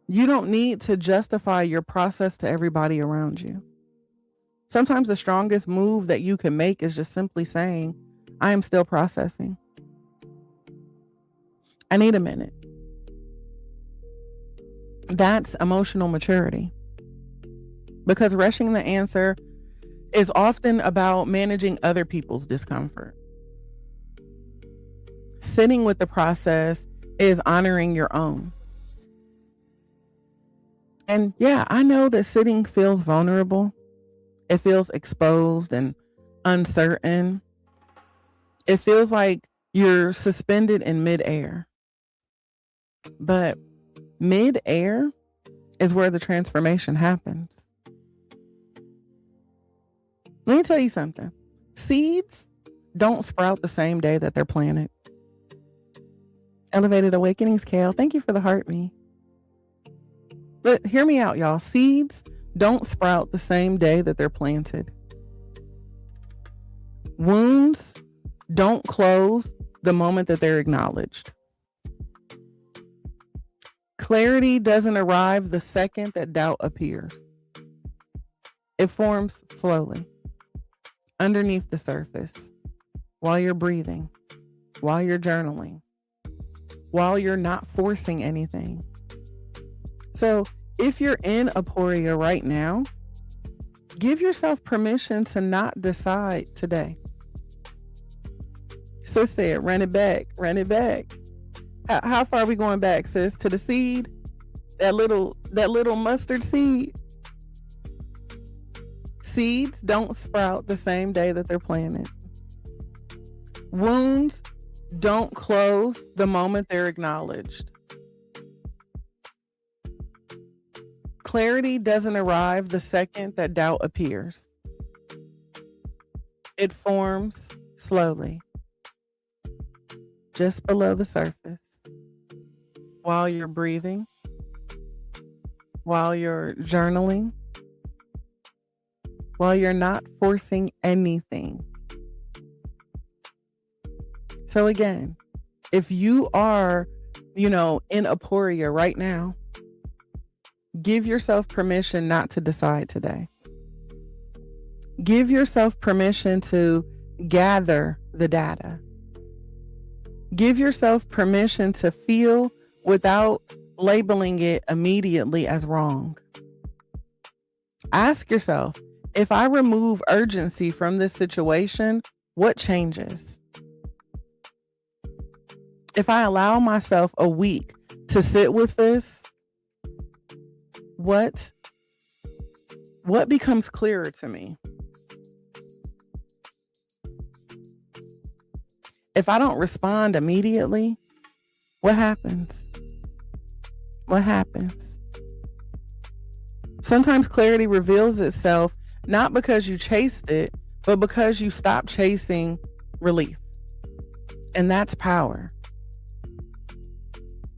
You don't need to justify your process to everybody around you. Sometimes the strongest move that you can make is just simply saying, I am still processing. I need a minute. That's emotional maturity. Because rushing the answer is often about managing other people's discomfort. Sitting with the process is honoring your own. And yeah, I know that sitting feels vulnerable. It feels exposed and uncertain. It feels like you're suspended in midair. But midair is where the transformation happens. Let me tell you something. Seeds don't sprout the same day that they're planted. Elevated Awakenings, Kale. Thank you for the heart me. But hear me out, y'all. Seeds don't sprout the same day that they're planted. Wounds don't close the moment that they're acknowledged. Clarity doesn't arrive the second that doubt appears. It forms slowly, underneath the surface, while you're breathing, while you're journaling, while you're not forcing anything. So if you're in Aporia right now, give yourself permission to not decide today. Sis said, run it back, run it back. How far are we going back, sis? To the seed? That little mustard seed? Seeds don't sprout the same day that they're planted. Wounds don't close the moment they're acknowledged. Clarity doesn't arrive the second that doubt appears. It forms slowly, just below the surface, while you're breathing, while you're journaling, while you're not forcing anything. So again, if you are, in Aporia right now, give yourself permission not to decide today. Give yourself permission to gather the data. Give yourself permission to feel without labeling it immediately as wrong. Ask yourself, if I remove urgency from this situation, what changes? If I allow myself a week to sit with this, what becomes clearer to me? If I don't respond immediately, what happens? What happens? Sometimes clarity reveals itself not because you chased it, but because you stopped chasing relief. And that's power.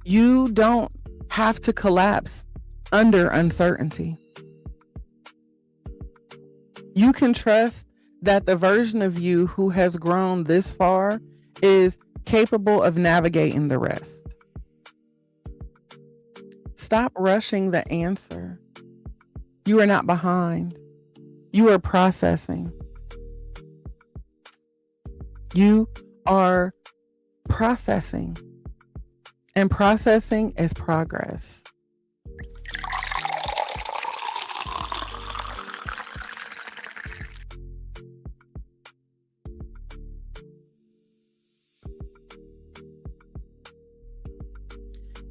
You don't have to collapse under uncertainty. You can trust that the version of you who has grown this far is capable of navigating the rest. Stop rushing the answer. You are not behind. You are processing. You are processing. And processing is progress.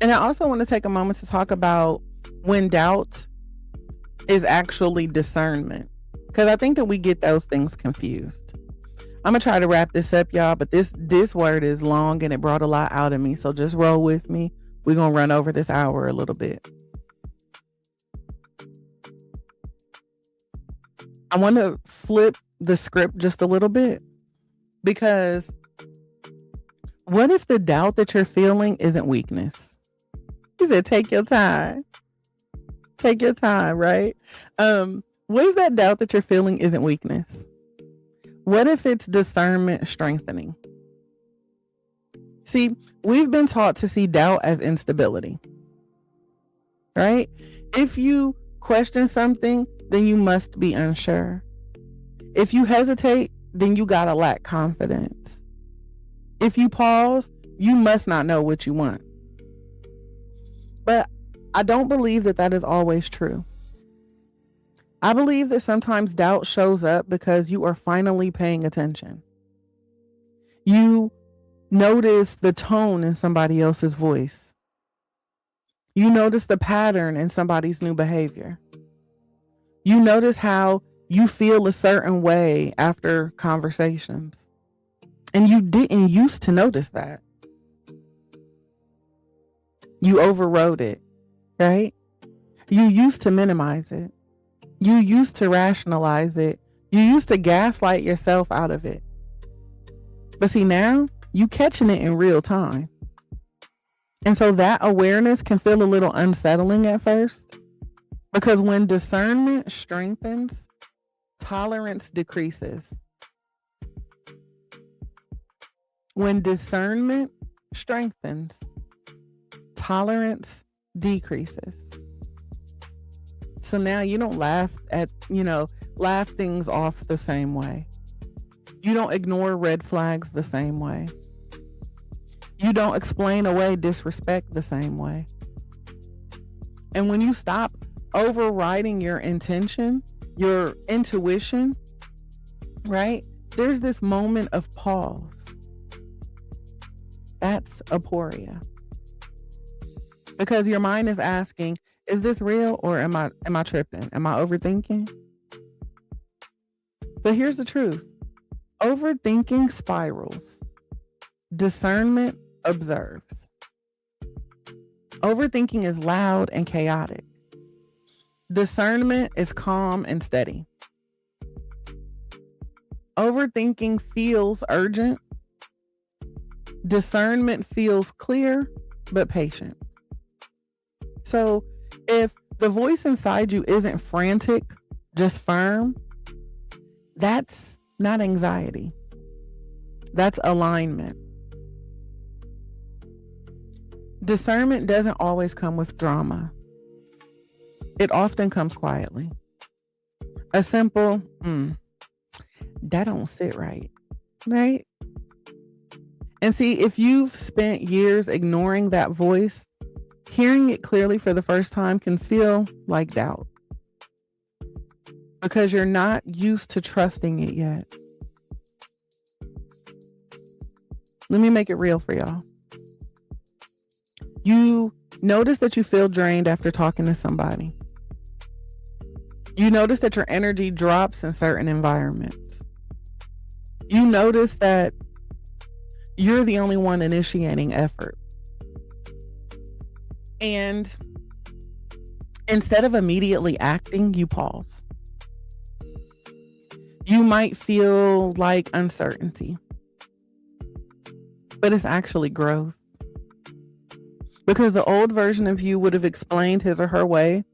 And I also want to take a moment to talk about when doubt is actually discernment, because I think that we get those things confused. I'm going to try to wrap this up, y'all, but this word is long and it brought a lot out of me. So just roll with me. We're going to run over this hour a little bit. I want to flip the script just a little bit, because what if the doubt that you're feeling isn't weakness? He said, take your time. Take your time, right? What if that doubt that you're feeling isn't weakness? What if it's discernment strengthening? See, we've been taught to see doubt as instability, right? If you question something, then you must be unsure. If you hesitate, then you gotta lack confidence. If you pause, you must not know what you want. But I don't believe that that is always true. I believe that sometimes doubt shows up because you are finally paying attention. You notice the tone in somebody else's voice. You notice the pattern in somebody's new behavior. You notice how you feel a certain way after conversations. And you didn't used to notice that. You overrode it, right? You used to minimize it. You used to rationalize it. You used to gaslight yourself out of it. But see, now you catching it in real time. And so that awareness can feel a little unsettling at first, because when discernment strengthens, tolerance decreases. When discernment strengthens, tolerance decreases. So now you don't laugh things off the same way. You don't ignore red flags the same way. You don't explain away disrespect the same way. And when you stop overriding your intention, your intuition, right? There's this moment of pause. That's aporia. Because your mind is asking, is this real, or am I tripping? Am I overthinking? But here's the truth. Overthinking spirals. Discernment observes. Overthinking is loud and chaotic. Discernment is calm and steady. Overthinking feels urgent. Discernment feels clear but patient. So if the voice inside you isn't frantic, just firm, that's not anxiety. That's alignment. Discernment doesn't always come with drama. It often comes quietly. A simple, that don't sit right. right? And see, if you've spent years ignoring that voice, hearing it clearly for the first time can feel like doubt because you're not used to trusting it yet. Let me make it real for y'all. You notice that you feel drained after talking to somebody. You notice that your energy drops in certain environments. You notice that you're the only one initiating effort. And instead of immediately acting, you pause. You might feel like uncertainty, but it's actually growth. Because the old version of you would have explained his or her way,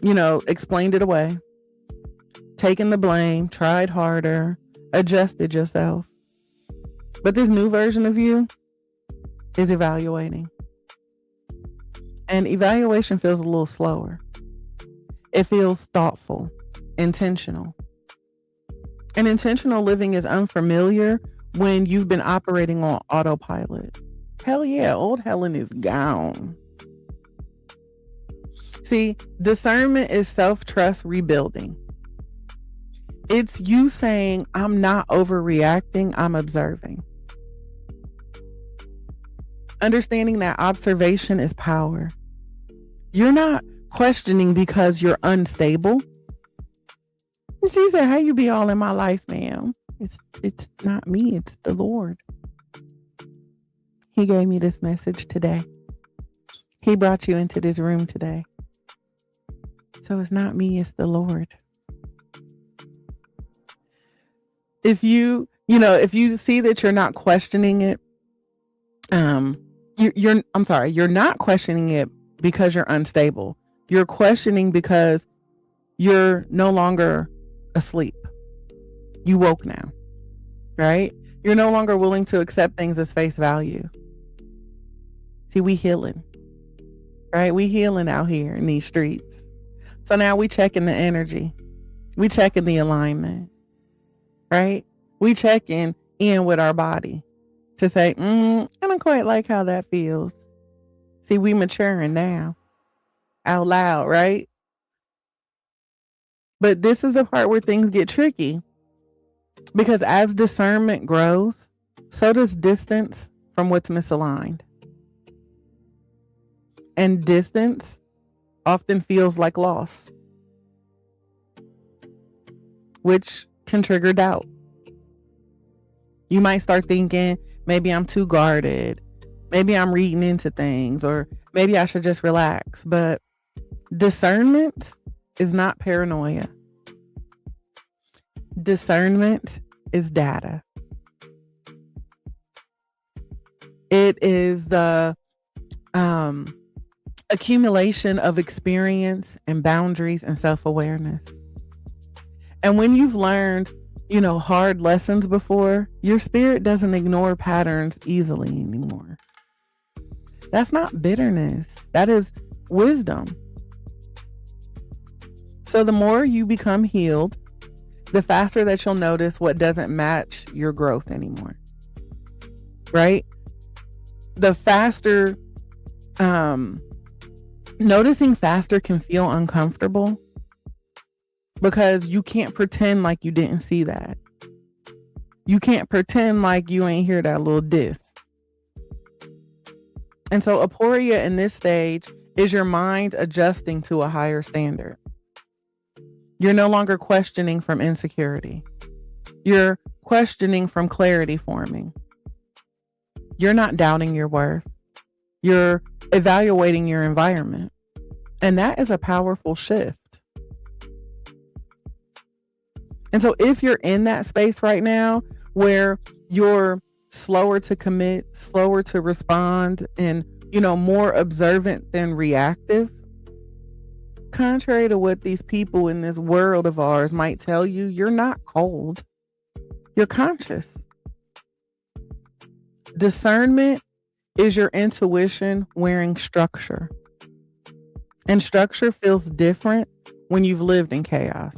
explained it away, taken the blame, tried harder, adjusted yourself. But this new version of you is evaluating. And evaluation feels a little slower. It feels thoughtful, intentional. And intentional living is unfamiliar when you've been operating on autopilot. Hell yeah, old Helen is gone. See, discernment is self-trust rebuilding. It's you saying, I'm not overreacting, I'm observing. Understanding that observation is power. You're not questioning because you're unstable. She said, how you be all in my life, ma'am? It's not me, it's the Lord. He gave me this message today. He brought you into this room today. So it's not me, it's the Lord. If you see that you're not questioning it, you're not questioning it because you're unstable. You're questioning because you're no longer asleep. You woke now, right? You're no longer willing to accept things as face value. See, we healing, right? We healing out here in these streets. So now we checking the energy. We checking the alignment, right? We checking in with our body to say, I don't quite like how that feels. See, we maturing now out loud, right? But this is the part where things get tricky because as discernment grows, so does distance from what's misaligned. And distance often feels like loss, which can trigger doubt. You might start thinking, maybe I'm too guarded. Maybe I'm reading into things, or maybe I should just relax. But discernment is not paranoia. Discernment is data. It is the accumulation of experience and boundaries and self-awareness. And when you've learned, hard lessons before, your spirit doesn't ignore patterns easily anymore. That's not bitterness. That is wisdom. So the more you become healed, the faster that you'll notice what doesn't match your growth anymore. Right? The faster, noticing faster can feel uncomfortable because you can't pretend like you didn't see that. You can't pretend like you ain't hear that little diss. And so Aporia in this stage is your mind adjusting to a higher standard. You're no longer questioning from insecurity. You're questioning from clarity forming. You're not doubting your worth. You're evaluating your environment. And that is a powerful shift. And so if you're in that space right now where you're slower to commit, slower to respond, and, more observant than reactive, contrary to what these people in this world of ours might tell you, you're not cold. You're conscious. Discernment is your intuition wearing structure. And structure feels different when you've lived in chaos.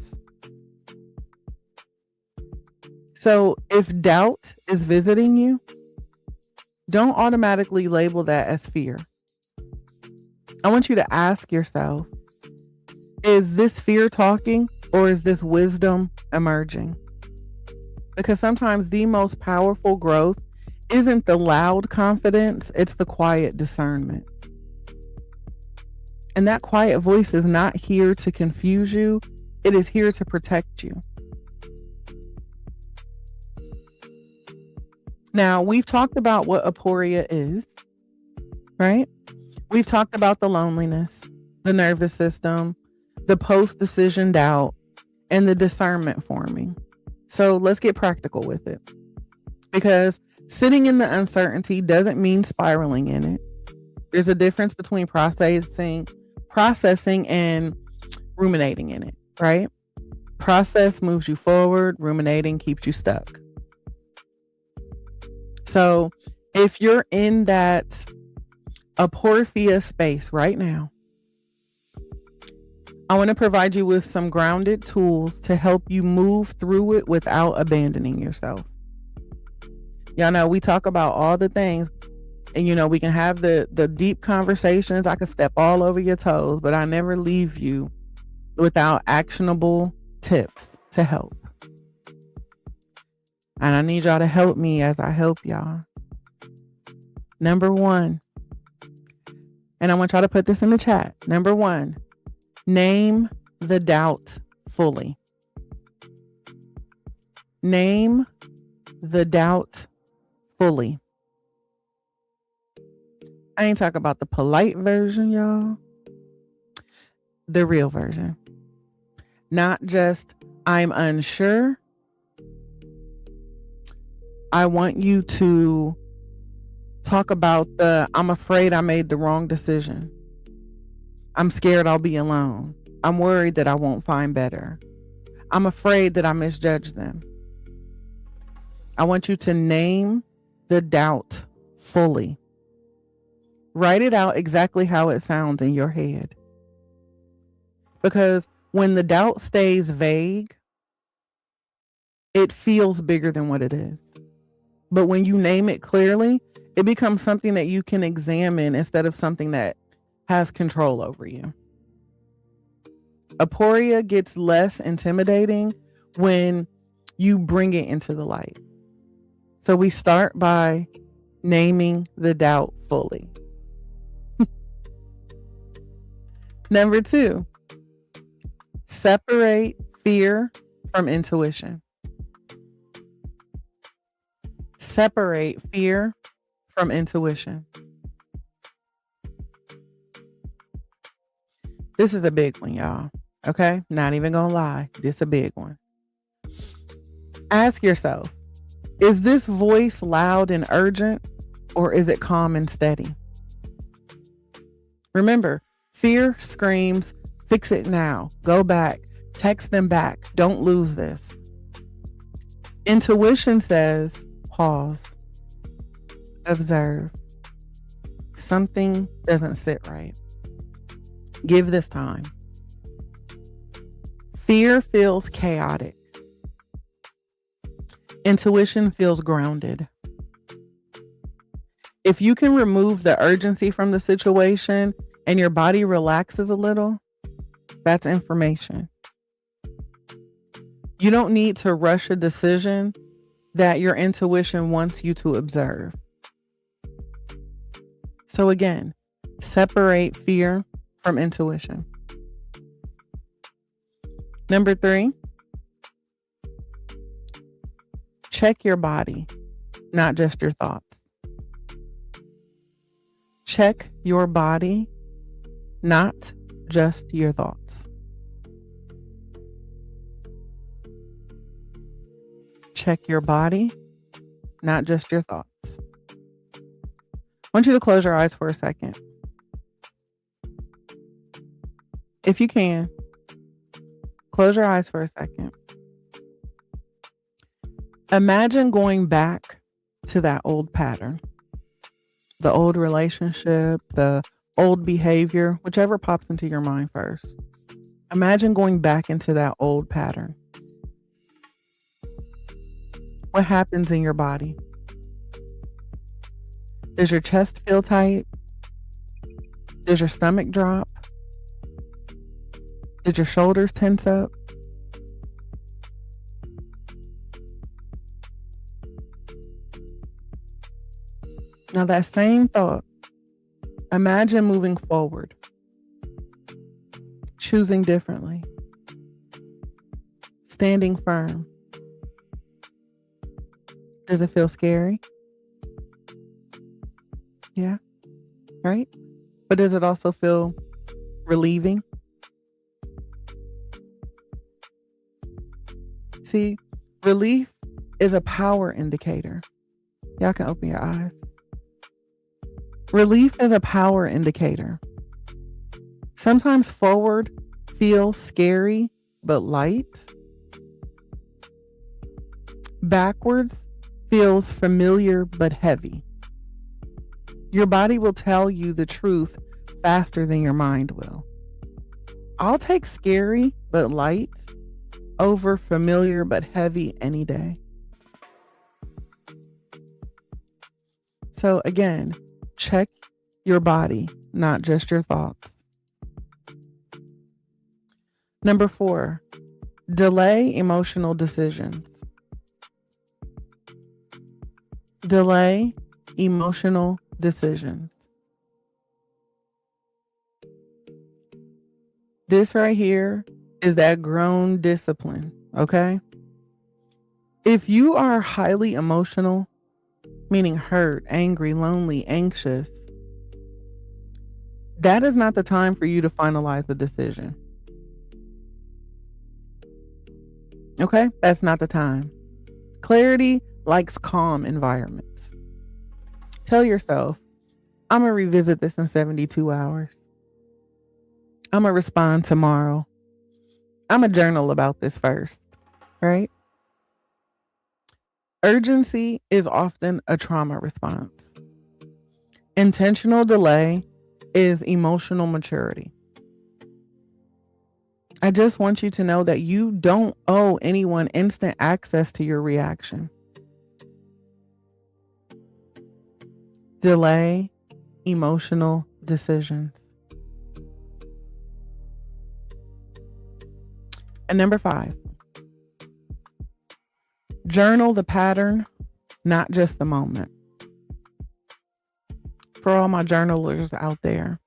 So if doubt is visiting you, don't automatically label that as fear. I want you to ask yourself, is this fear talking or is this wisdom emerging? Because sometimes the most powerful growth isn't the loud confidence, it's the quiet discernment. And that quiet voice is not here to confuse you, it is here to protect you. Now, we've talked about what aporia is, right? We've talked about the loneliness, the nervous system, the post-decision doubt, and the discernment forming. So let's get practical with it. Because sitting in the uncertainty doesn't mean spiraling in it. There's a difference between processing and ruminating in it, right? Process moves you forward, ruminating keeps you stuck. So if you're in that Aporia space right now, I want to provide you with some grounded tools to help you move through it without abandoning yourself. Y'all know we talk about all the things, and we can have the deep conversations. I can step all over your toes, but I never leave you without actionable tips to help. And I need y'all to help me as I help y'all. Number 1, and I want y'all to put this in the chat. Number 1, name the doubt fully. Name the doubt fully. I ain't talking about the polite version, y'all. The real version. Not just, I'm unsure. I want you to talk about I'm afraid I made the wrong decision. I'm scared I'll be alone. I'm worried that I won't find better. I'm afraid that I misjudged them. I want you to name the doubt fully. Write it out exactly how it sounds in your head. Because when the doubt stays vague, it feels bigger than what it is. But when you name it clearly, it becomes something that you can examine instead of something that has control over you. Aporia gets less intimidating when you bring it into the light. So we start by naming the doubt fully. Number 2, separate fear from intuition. Separate fear from intuition. This is a big one, y'all. Okay? Not even gonna lie. This is a big one. Ask yourself, is this voice loud and urgent, or is it calm and steady? Remember, fear screams, fix it now, go back, text them back, don't lose this. Intuition says, pause, observe. Something doesn't sit right. Give this time. Fear feels chaotic. Intuition feels grounded. If you can remove the urgency from the situation and your body relaxes a little, that's information. You don't need to rush a decision that your intuition wants you to observe. So again, separate fear from intuition. Number 3, check your body, not just your thoughts. Check your body, not just your thoughts. Check your body, not just your thoughts. I want you to close your eyes for a second. If you can, close your eyes for a second. Imagine going back to that old pattern, the old relationship, the old behavior, whichever pops into your mind first. Imagine going back into that old pattern. What happens in your body? Does your chest feel tight? Does your stomach drop? Did your shoulders tense up? Now that same thought, imagine moving forward, choosing differently, standing firm. Does it feel scary? Yeah, right? But does it also feel relieving? See, relief is a power indicator. Y'all can open your eyes. Relief is a power indicator. Sometimes forward feels scary but light. Backwards feels familiar but heavy. Your body will tell you the truth faster than your mind will. I'll take scary but light over familiar but heavy any day. So again, check your body, not just your thoughts. Number 4, delay emotional decisions. Delay emotional decisions. This right here is that grown discipline, okay? If you are highly emotional, meaning hurt, angry, lonely, anxious, that is not the time for you to finalize the decision. Okay? That's not the time. Clarity likes calm environments. Tell yourself, I'm going to revisit this in 72 hours. I'm going to respond tomorrow. I'm going to journal about this first, right? Urgency is often a trauma response. Intentional delay is emotional maturity. I just want you to know that you don't owe anyone instant access to your reaction. Delay emotional decisions. And number 5, journal the pattern, not just the moment. For all my journalers out there,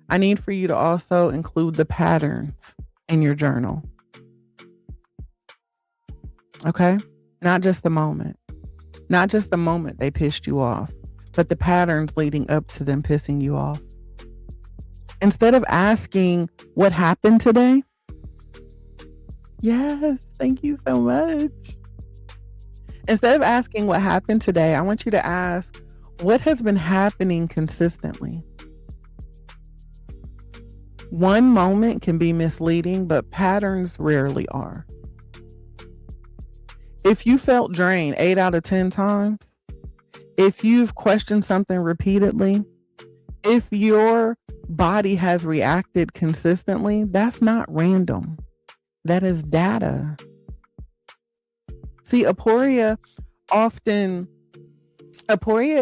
I need for you to also include the patterns in your journal. Okay? Not just the moment. Not just the moment they pissed you off, but the patterns leading up to them pissing you off. Instead of asking what happened today, yes, thank you so much. Instead of asking what happened today, I want you to ask, what has been happening consistently? One moment can be misleading, but patterns rarely are. If you felt drained 8 out of 10 times, if you've questioned something repeatedly, if your body has reacted consistently, that's not random. That is data. See, Aporia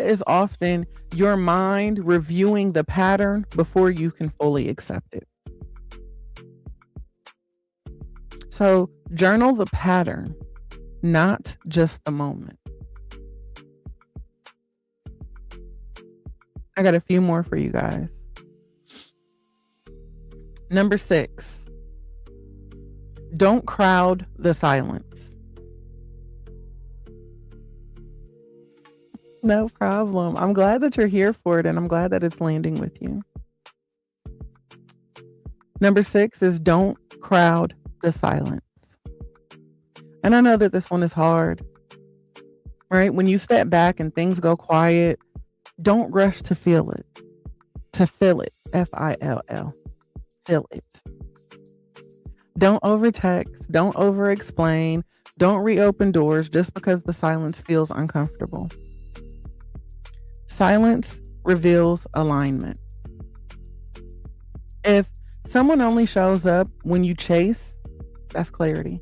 is often your mind reviewing the pattern before you can fully accept it. So journal the pattern, not just the moment. I got a few more for you guys. Number 6, don't crowd the silence. No problem. I'm glad that you're here for it, and I'm glad that it's landing with you. Number 6 is don't crowd the silence. And I know that this one is hard, right? When you step back and things go quiet, don't rush to feel it. To fill it. F-I-L-L. Fill it. Don't overtext. Don't over-explain. Don't reopen doors just because the silence feels uncomfortable. Silence reveals alignment. If someone only shows up when you chase, that's clarity.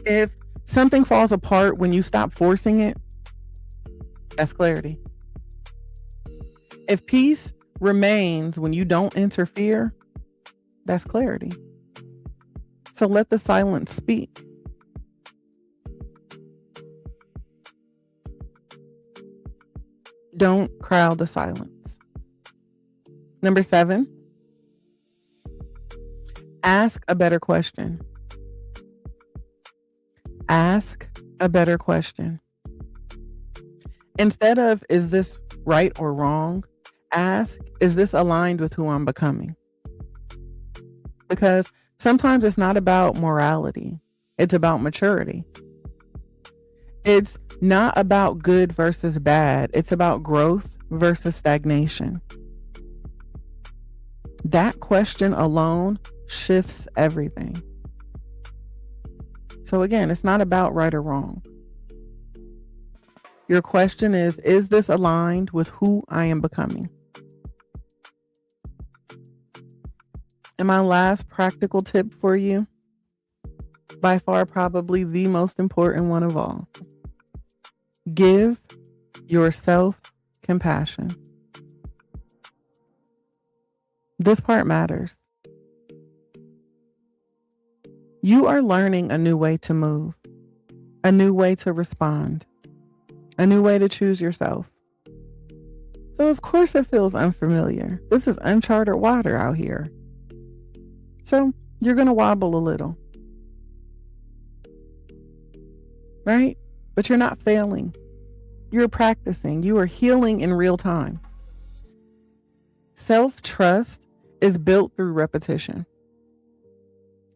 If something falls apart when you stop forcing it, that's clarity. If peace remains when you don't interfere, that's clarity. So let the silence speak. Don't crowd the silence. Number 7, ask a better question. Ask a better question. Instead of, is this right or wrong? Ask, is this aligned with who I'm becoming? Because sometimes it's not about morality. It's about maturity. It's not about good versus bad. It's about growth versus stagnation. That question alone shifts everything. So again, it's not about right or wrong. Your question is this aligned with who I am becoming? And my last practical tip for you, by far probably the most important one of all, give yourself compassion. This part matters. You are learning a new way to move, a new way to respond, a new way to choose yourself. So of course it feels unfamiliar. This is uncharted water out here. So you're going to wobble a little, right? But you're not failing. You're practicing. You are healing in real time. Self-trust is built through repetition.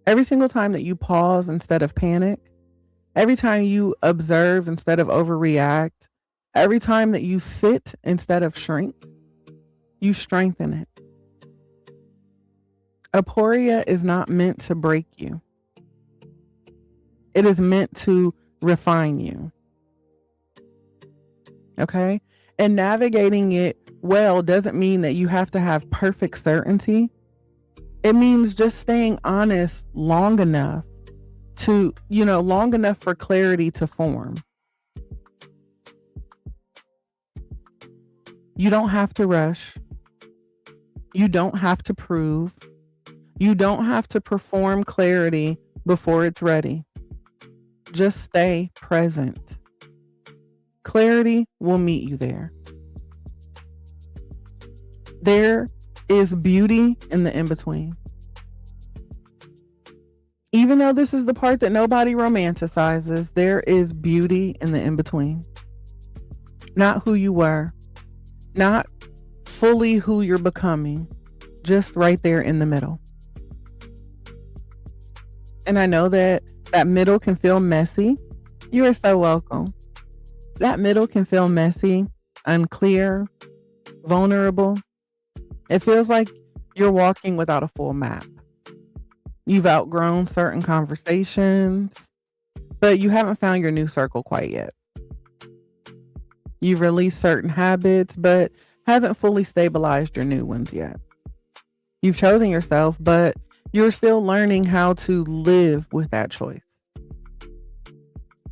Every single time that you pause instead of panic, every time you observe instead of overreact, every time that you sit instead of shrink, you strengthen it. Aporia is not meant to break you. It is meant to refine you. Okay? And navigating it well doesn't mean that you have to have perfect certainty. It means just staying honest long enough for clarity to form. You don't have to rush. You don't have to prove. You don't have to perform clarity before it's ready. Just stay present. Clarity will meet you there. There is beauty in the in-between. Even though this is the part that nobody romanticizes, there is beauty in the in-between. Not who you were, not fully who you're becoming, just right there in the middle. And I know that middle can feel messy. You are so welcome. That middle can feel messy, unclear, vulnerable. It feels like you're walking without a full map. You've outgrown certain conversations, but you haven't found your new circle quite yet. You've released certain habits, but haven't fully stabilized your new ones yet. You've chosen yourself, but you're still learning how to live with that choice.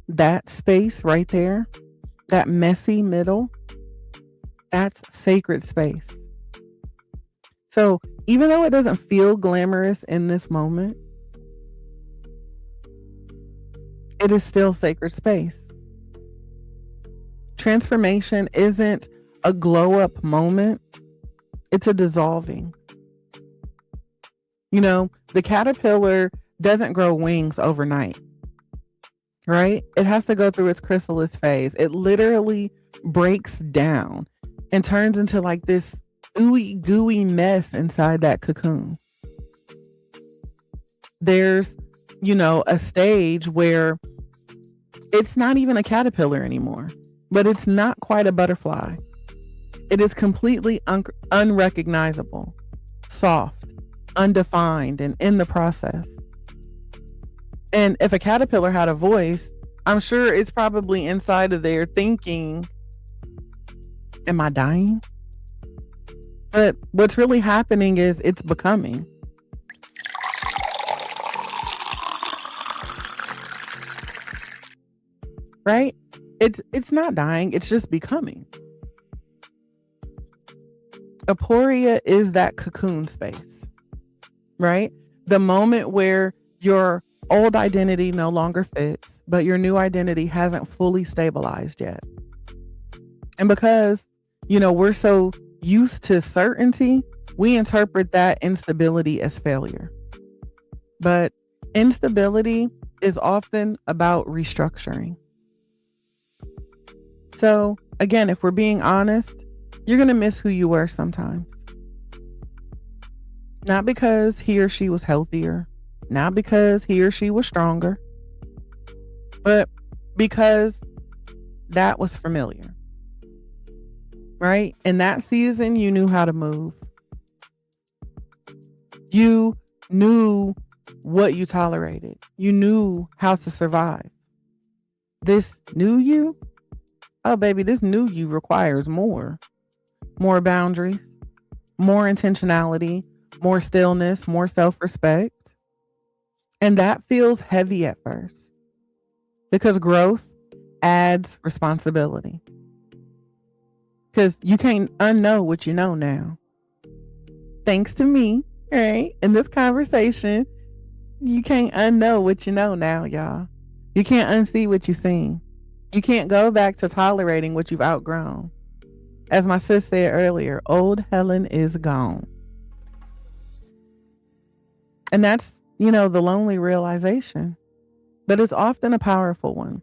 That space right there, that messy middle, that's sacred space. So even though it doesn't feel glamorous in this moment, it is still sacred space. Transformation isn't a glow up moment. It's a dissolving. The caterpillar doesn't grow wings overnight, right? It has to go through its chrysalis phase. It literally breaks down and turns into like this ooey gooey mess inside that cocoon. There's, a stage where it's not even a caterpillar anymore, but it's not quite a butterfly. It is completely unrecognizable, soft, undefined, and in the process. And if a caterpillar had a voice, I'm sure it's probably inside of there thinking, am I dying? But what's really happening is it's becoming. right? It's not dying, it's just becoming. Aporia is that cocoon space, right? The moment where your old identity no longer fits, but your new identity hasn't fully stabilized yet. And because, we're so used to certainty, we interpret that instability as failure. But instability is often about restructuring. So again, if we're being honest, you're going to miss who you were sometimes. Not because he or she was healthier, not because he or she was stronger, but because that was familiar, right? In that season, you knew how to move. You knew what you tolerated. You knew how to survive. This new you, oh baby, this new you requires more boundaries, more intentionality, more stillness, more self-respect. And that feels heavy at first because growth adds responsibility. Because you can't unknow what you know now. Thanks to me, right? In this conversation, you can't unknow what you know now, y'all. You can't unsee what you've seen. You can't go back to tolerating what you've outgrown. As my sis said earlier, old Helen is gone. And that's, the lonely realization. But it's often a powerful one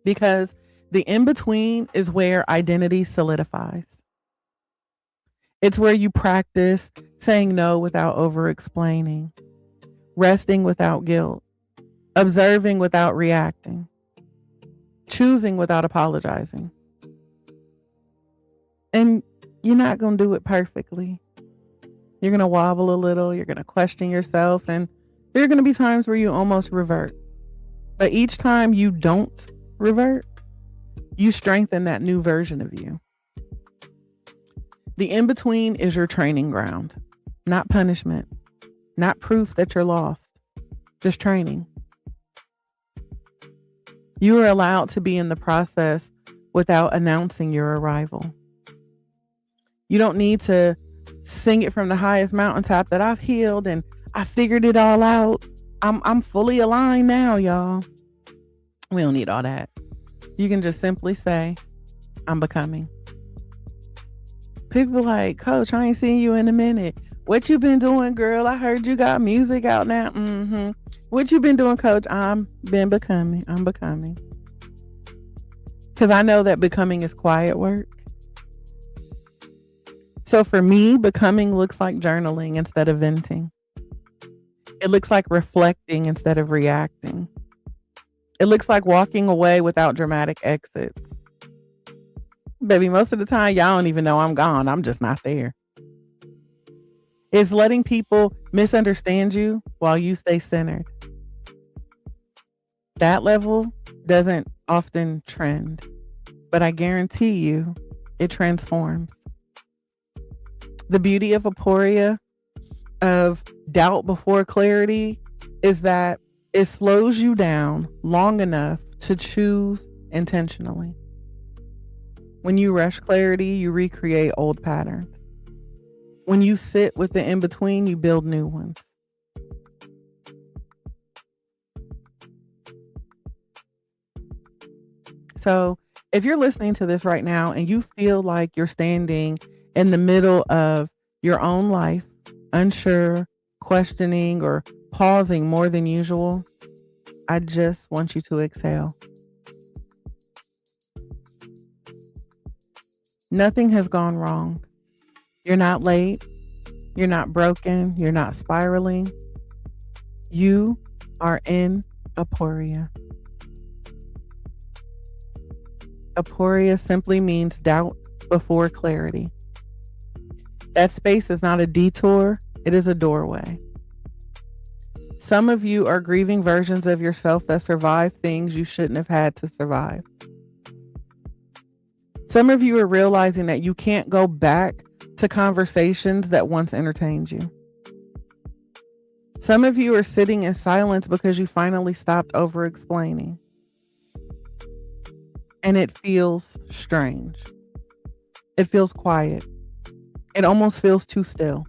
because the in-between is where identity solidifies. It's where you practice saying no without over-explaining, resting without guilt, observing without reacting, choosing without apologizing. And you're not going to do it perfectly. You're going to wobble a little. You're going to question yourself. And there are going to be times where you almost revert. But each time you don't revert, you strengthen that new version of you. The in-between is your training ground, not punishment, not proof that you're lost, just training. You are allowed to be in the process without announcing your arrival. You don't need to sing it from the highest mountaintop that I've healed and I figured it all out. I'm fully aligned now, y'all. We don't need all that. You can just simply say, I'm becoming. People like, Coach, I ain't seen you in a minute. What you been doing, girl? I heard you got music out now. What you been doing, Coach? I'm becoming. Because I know that becoming is quiet work. So for me, becoming looks like journaling instead of venting. It looks like reflecting instead of reacting. It looks like walking away without dramatic exits. Baby, most of the time, y'all don't even know I'm gone. I'm just not there. It's letting people misunderstand you while you stay centered. That level doesn't often trend, but I guarantee you it transforms. The beauty of Aporia, of doubt before clarity, is that it slows you down long enough to choose intentionally. When you rush clarity, you recreate old patterns. When you sit with the in-between, you build new ones. So if you're listening to this right now and you feel like you're standing in the middle of your own life, unsure, questioning, or pausing more than usual, I just want you to exhale. Nothing has gone wrong. You're not late. You're not broken. You're not spiraling. You are in Aporia. Aporia simply means doubt before clarity. That space is not a detour, it is a doorway. Some of you are grieving versions of yourself that survived things you shouldn't have had to survive. Some of you are realizing that you can't go back to conversations that once entertained you. Some of you are sitting in silence because you finally stopped over-explaining. and it feels strange. It feels quiet. It almost feels too still.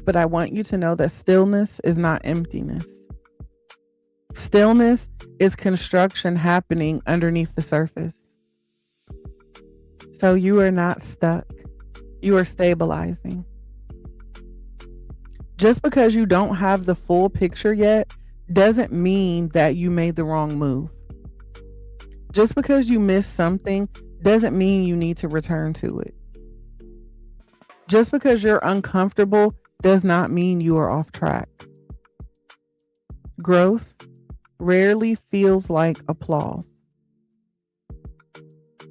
But I want you to know that stillness is not emptiness. Stillness is construction happening underneath the surface. So you are not stuck. You are stabilizing. Just because you don't have the full picture yet doesn't mean that you made the wrong move. Just because you missed something doesn't mean you need to return to it. Just because you're uncomfortable does not mean you are off track. Growth rarely feels like applause.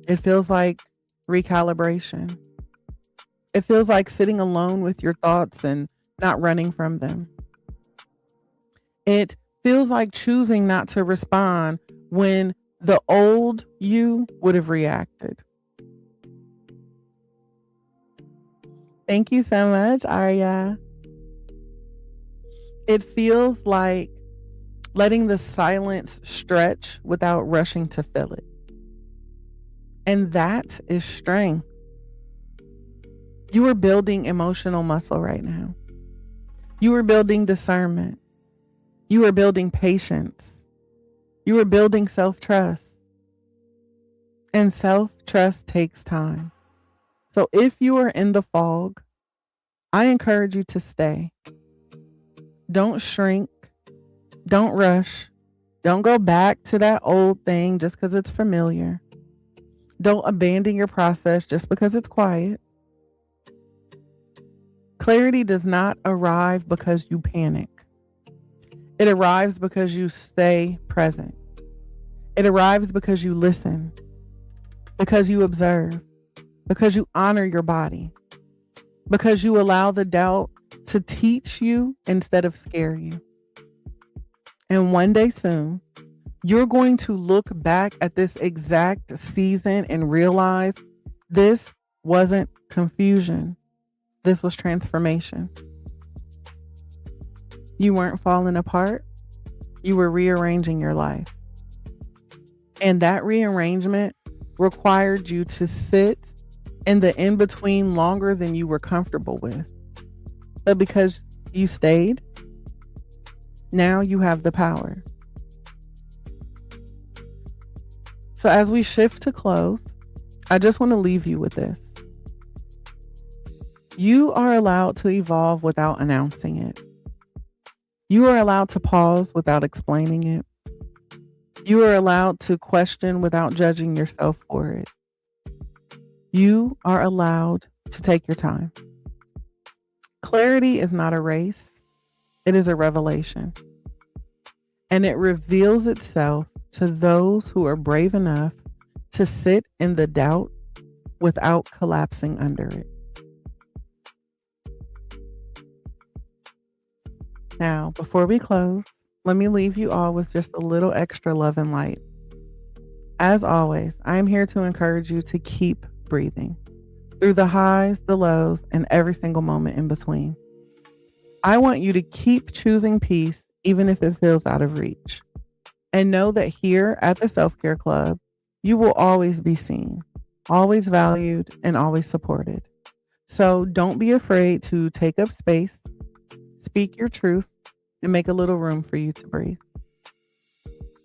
It feels like recalibration. It feels like sitting alone with your thoughts and not running from them. It feels like choosing not to respond when the old you would have reacted. Thank you so much, Arya. It feels like letting the silence stretch without rushing to fill it. And that is strength. You are building emotional muscle right now. You are building discernment. You are building patience. You are building self-trust. And self-trust takes time. So if you are in the fog, I encourage you to stay. Don't shrink. Don't rush. Don't go back to that old thing just because it's familiar. Don't abandon your process just because it's quiet. Clarity does not arrive because you panic. It arrives because you stay present. It arrives because you listen, because you observe, because you honor your body, because you allow the doubt to teach you instead of scare you. And one day soon, you're going to look back at this exact season and realize this wasn't confusion. This was transformation. You weren't falling apart. You were rearranging your life. And that rearrangement required you to sit in the in-between longer than you were comfortable with. But because you stayed, now you have the power. So as we shift to close, I just want to leave you with this. You are allowed to evolve without announcing it. You are allowed to pause without explaining it. You are allowed to question without judging yourself for it. You are allowed to take your time. Clarity is not a race. It is a revelation. And it reveals itself to those who are brave enough to sit in the doubt without collapsing under it. Now, before we close, let me leave you all with just a little extra love and light. As always, I am here to encourage you to keep breathing through the highs, the lows, and every single moment in between. I want you to keep choosing peace, even if it feels out of reach. And know that here at the Self-Care Club, you will always be seen, always valued, and always supported. So don't be afraid to take up space, speak your truth, and make a little room for you to breathe.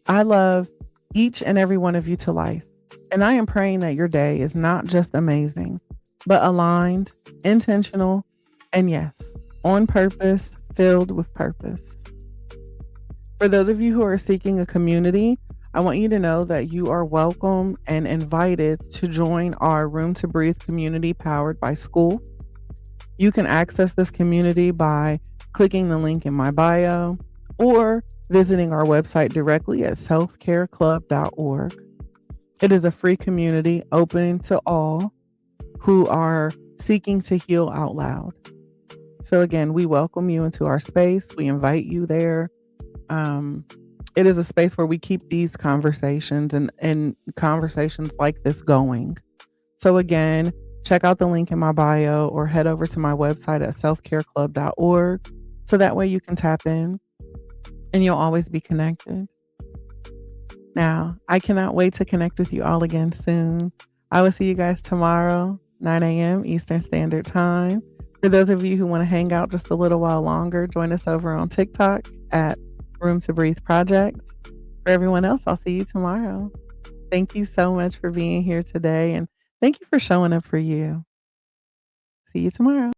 I love each and every one of you to life, and I am praying that your day is not just amazing, but aligned, intentional, and yes, on purpose, filled with purpose. For those of you who are seeking a community, I want you to know that you are welcome and invited to join our Room2Breathe community powered by school. You can access this community by clicking the link in my bio or visiting our website directly at selfcareclub.org. It is a free community open to all who are seeking to heal out loud. So again, we welcome you into our space. We invite you there. It is a space where we keep these conversations and conversations like this going. So again, check out the link in my bio or head over to my website at selfcareclub.org so that way you can tap in and you'll always be connected. Now, I cannot wait to connect with you all again soon. I will see you guys tomorrow, 9 a.m. Eastern Standard Time. For those of you who want to hang out just a little while longer, join us over on TikTok at Room2Breathe Project. For everyone else, I'll see you tomorrow. Thank you so much for being here today, and thank you for showing up for you. See you tomorrow.